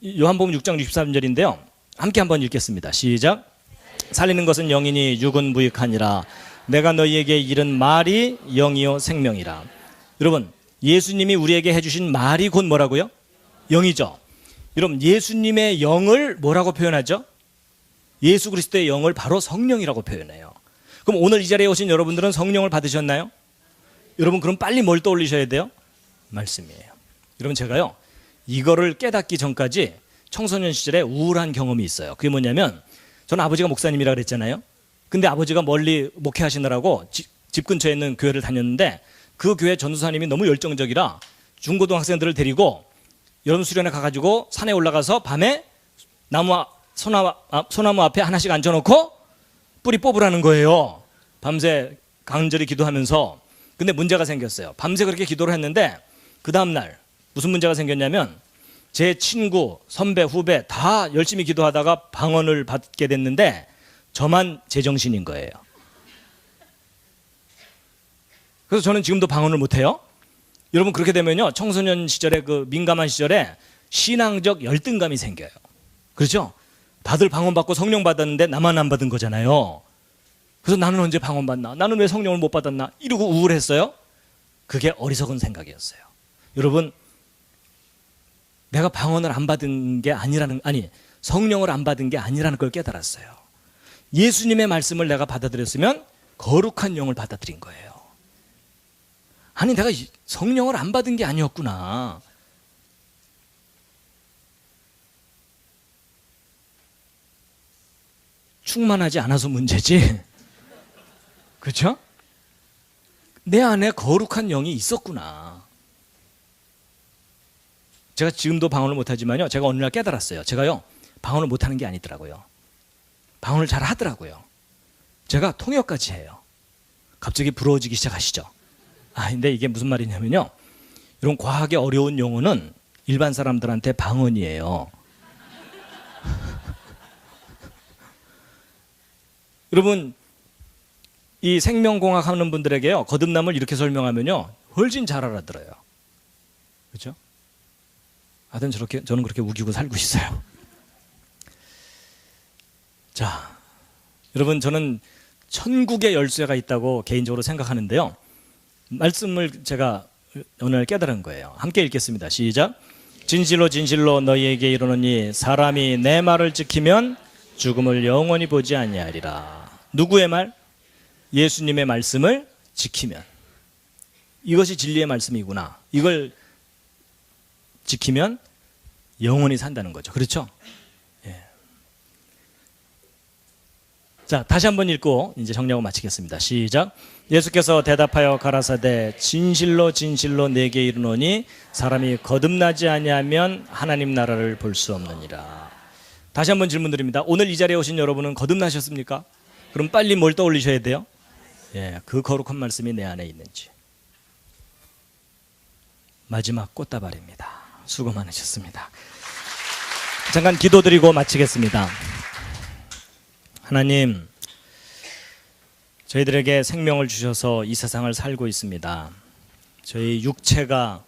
요한복음 6장 63절인데요. 함께 한번 읽겠습니다. 시작. 살리는 것은 영이니 육은 무익하니라. 내가 너희에게 이른 말이 영이요 생명이라. 여러분 예수님이 우리에게 해주신 말이 곧 뭐라고요? 영이죠. 여러분 예수님의 영을 뭐라고 표현하죠? 예수 그리스도의 영을 바로 성령이라고 표현해요. 그럼 오늘 이 자리에 오신 여러분들은 성령을 받으셨나요? 여러분 그럼 빨리 뭘 떠올리셔야 돼요? 말씀이에요. 여러분 제가요 이거를 깨닫기 전까지 청소년 시절에 우울한 경험이 있어요. 그게 뭐냐면 저는 아버지가 목사님이라 그랬잖아요. 근데 아버지가 멀리 목회하시느라고 집 근처에 있는 교회를 다녔는데 그 교회 전도사님이 너무 열정적이라 중고등학생들을 데리고 여름 수련회 가가지고 산에 올라가서 밤에 소나무 앞에 하나씩 앉혀놓고 뿌리 뽑으라는 거예요. 밤새 간절히 기도하면서. 근데 문제가 생겼어요. 밤새 그렇게 기도를 했는데 그 다음날 무슨 문제가 생겼냐면 제 친구, 선배, 후배 다 열심히 기도하다가 방언을 받게 됐는데 저만 제정신인 거예요. 그래서 저는 지금도 방언을 못해요. 여러분 그렇게 되면요 청소년 시절에 그 민감한 시절에 신앙적 열등감이 생겨요. 그렇죠? 다들 방언 받고 성령 받았는데 나만 안 받은 거잖아요. 그래서 나는 언제 방언 받나? 나는 왜 성령을 못 받았나? 이러고 우울했어요. 그게 어리석은 생각이었어요. 여러분 내가 방언을 안 받은 게 성령을 안 받은 게 아니라는 걸 깨달았어요. 예수님의 말씀을 내가 받아들였으면 거룩한 영을 받아들인 거예요. 아니 내가 성령을 안 받은 게 아니었구나. 충만하지 않아서 문제지. 그렇죠? 내 안에 거룩한 영이 있었구나. 제가 지금도 방언을 못하지만요 제가 어느 날 깨달았어요. 제가요 방언을 못하는 게 아니더라고요. 방언을 잘 하더라고요. 제가 통역까지 해요. 갑자기 부러워지기 시작하시죠. 근데 이게 무슨 말이냐면요 이런 과하게 어려운 용어는 일반 사람들한테 방언이에요. 여러분 이 생명공학 하는 분들에게요 거듭남을 이렇게 설명하면요 훨씬 잘 알아들어요. 그렇죠? 하여튼 저는 그렇게 우기고 살고 있어요. 자, 여러분 저는 천국의 열쇠가 있다고 개인적으로 생각하는데요. 말씀을 제가 오늘 깨달은 거예요. 함께 읽겠습니다. 시작. 진실로 진실로 너희에게 이르노니 사람이 내 말을 지키면 죽음을 영원히 보지 아니하리라. 누구의 말? 예수님의 말씀을 지키면. 이것이 진리의 말씀이구나. 이걸 지키면 영원히 산다는 거죠. 그렇죠? 예. 자, 다시 한번 읽고 이제 정리하고 마치겠습니다. 시작. 예수께서 대답하여 가라사대 진실로 진실로 내게 이르노니 사람이 거듭나지 아니하면 하나님 나라를 볼 수 없느니라. 다시 한번 질문 드립니다. 오늘 이 자리에 오신 여러분은 거듭나셨습니까? 그럼 빨리 뭘 떠올리셔야 돼요? 예, 그 거룩한 말씀이 내 안에 있는지. 마지막 꽃다발입니다. 수고 많으셨습니다. 잠깐 기도드리고 마치겠습니다. 하나님, 저희들에게 생명을 주셔서 이 세상을 살고 있습니다. 저희 육체가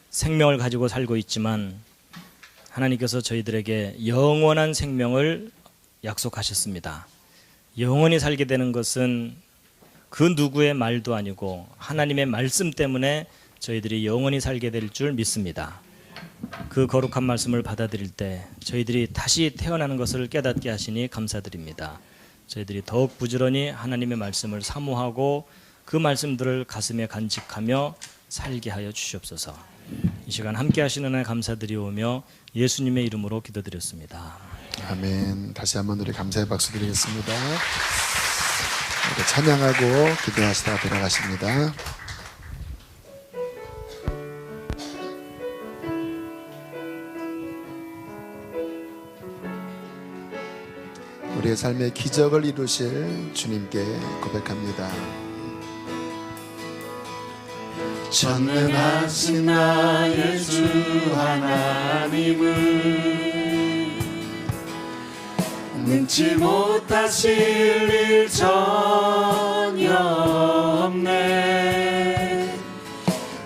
생명을 가지고 살고 있지만 하나님께서 저희들에게 영원한 생명을 약속하셨습니다. 영원히 살게 되는 것은 그 누구의 말도 아니고 하나님의 말씀 때문에 저희들이 영원히 살게 될 줄 믿습니다. 그 거룩한 말씀을 받아들일 때 저희들이 다시 태어나는 것을 깨닫게 하시니 감사드립니다. 저희들이 더욱 부지런히 하나님의 말씀을 사모하고 그 말씀들을 가슴에 간직하며 살게 하여 주시옵소서. 이 시간 함께 하시는 은혜 감사드리오며 예수님의 이름으로 기도드렸습니다. 아멘. 다시 한번 우리 감사의 박수 드리겠습니다. 찬양하고 기도하시다 돌아가십니다. 우리의 삶에 기적을 이루실 주님께 고백합니다. 전능하신 나의 주 하나님은 능치 못하실 일 전혀 없네.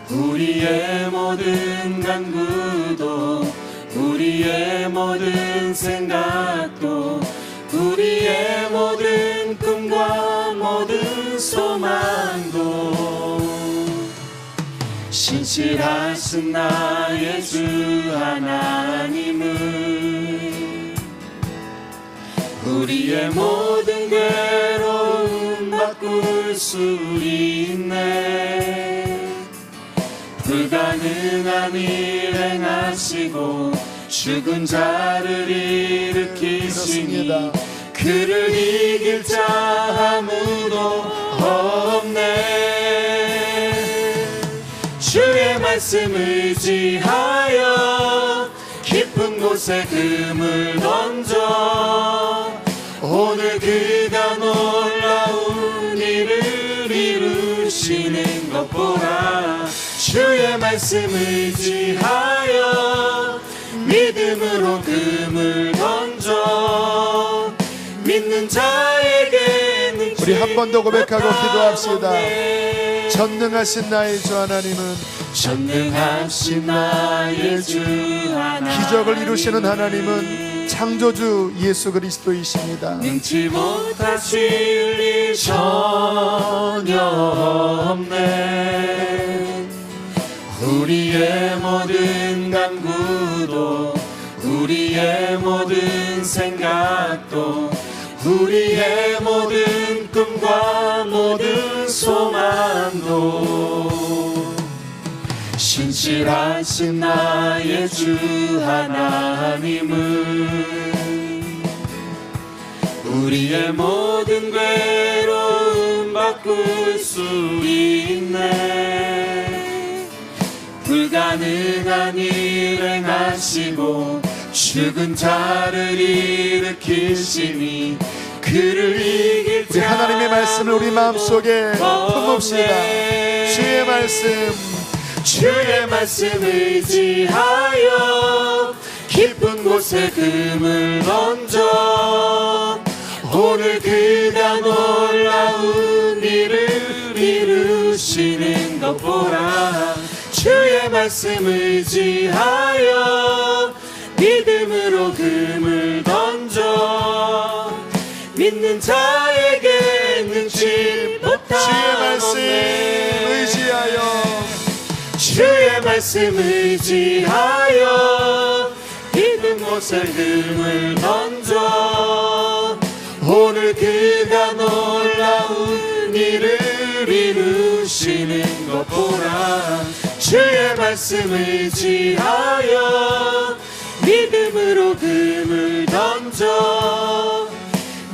우리의 모든 간구도 우리의 모든 생각도 우리의 모든 꿈과 모든 소망도 신실하신 나의 주 하나님은 우리의 모든 괴로움 바꿀 수 있네. 불가능한 일 행하시고 죽은 자를 일으키시니 그를 이길 자 아무도 없네. 주의 말씀 의지하여 깊은 곳에 금을 던져 오늘 그가 놀라운 일을 이루시는 것 보라. 주의 말씀 의지하여 믿음으로 금을 던져 믿는 자에게 능치 우리 한 번 더 고백하고 기도합시다. 없네. 전능하신 나의 주 하나님은 전능하신 나의 주 하나님 기적을 이루시는 하나님은 창조주 예수 그리스도이십니다. 능치 못하실 일 전혀 없네. 우리의 모든 간구도 우리의 모든 생각도 우리의 모든 꿈과 모든 소망도 신실하신 나의 주 하나님은 우리의 모든 괴로움 바꿀 수 있네. 불가능한 일 행하시고 죽은 자를 일으키시니 그를 이길 우리 자 하나님의 말씀을 우리 마음속에 품읍시다. 주의 말씀 의지하여 깊은 곳에 금을 던져 오늘 그가 놀라운 일을 이루시는 것 보라. 주의 말씀 의지하여 믿음으로 금을 던져 믿는 자에게 능치 못함 주의 말씀 없네. 의지하여 주의 말씀 의지하여 깊은 곳에 금을 던져 오늘 그가 놀라운 일을 이루시는 것 보라. 주의 말씀 의지하여 믿음으로 금을 던져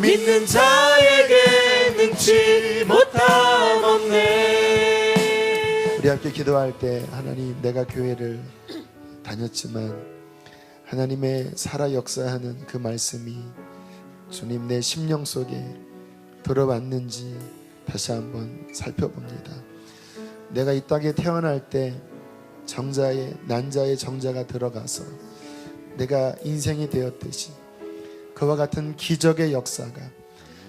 믿는 자에게 능치 못함 없네. 우리 함께 기도할 때 하나님, 내가 교회를 다녔지만 하나님의 살아 역사하는 그 말씀이 주님 내 심령 속에 들어왔는지 다시 한번 살펴봅니다. 내가 이 땅에 태어날 때 난자의 정자가 들어가서 내가 인생이 되었듯이 그와 같은 기적의 역사가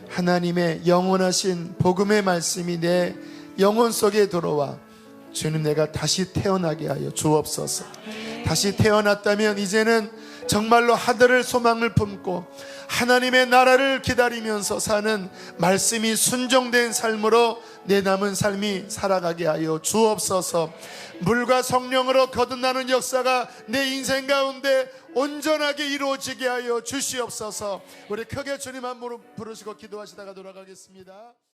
하나님의 영원하신 복음의 말씀이 내 영혼 속에 들어와 주님 내가 다시 태어나게 하여 주옵소서. 다시 태어났다면 이제는 정말로 하늘을 소망을 품고 하나님의 나라를 기다리면서 사는 말씀이 순종된 삶으로 내 남은 삶이 살아가게 하여 주옵소서. 물과 성령으로 거듭나는 역사가 내 인생 가운데 온전하게 이루어지게 하여 주시옵소서. 우리 크게 주님 한 번 부르시고 기도하시다가 돌아가겠습니다.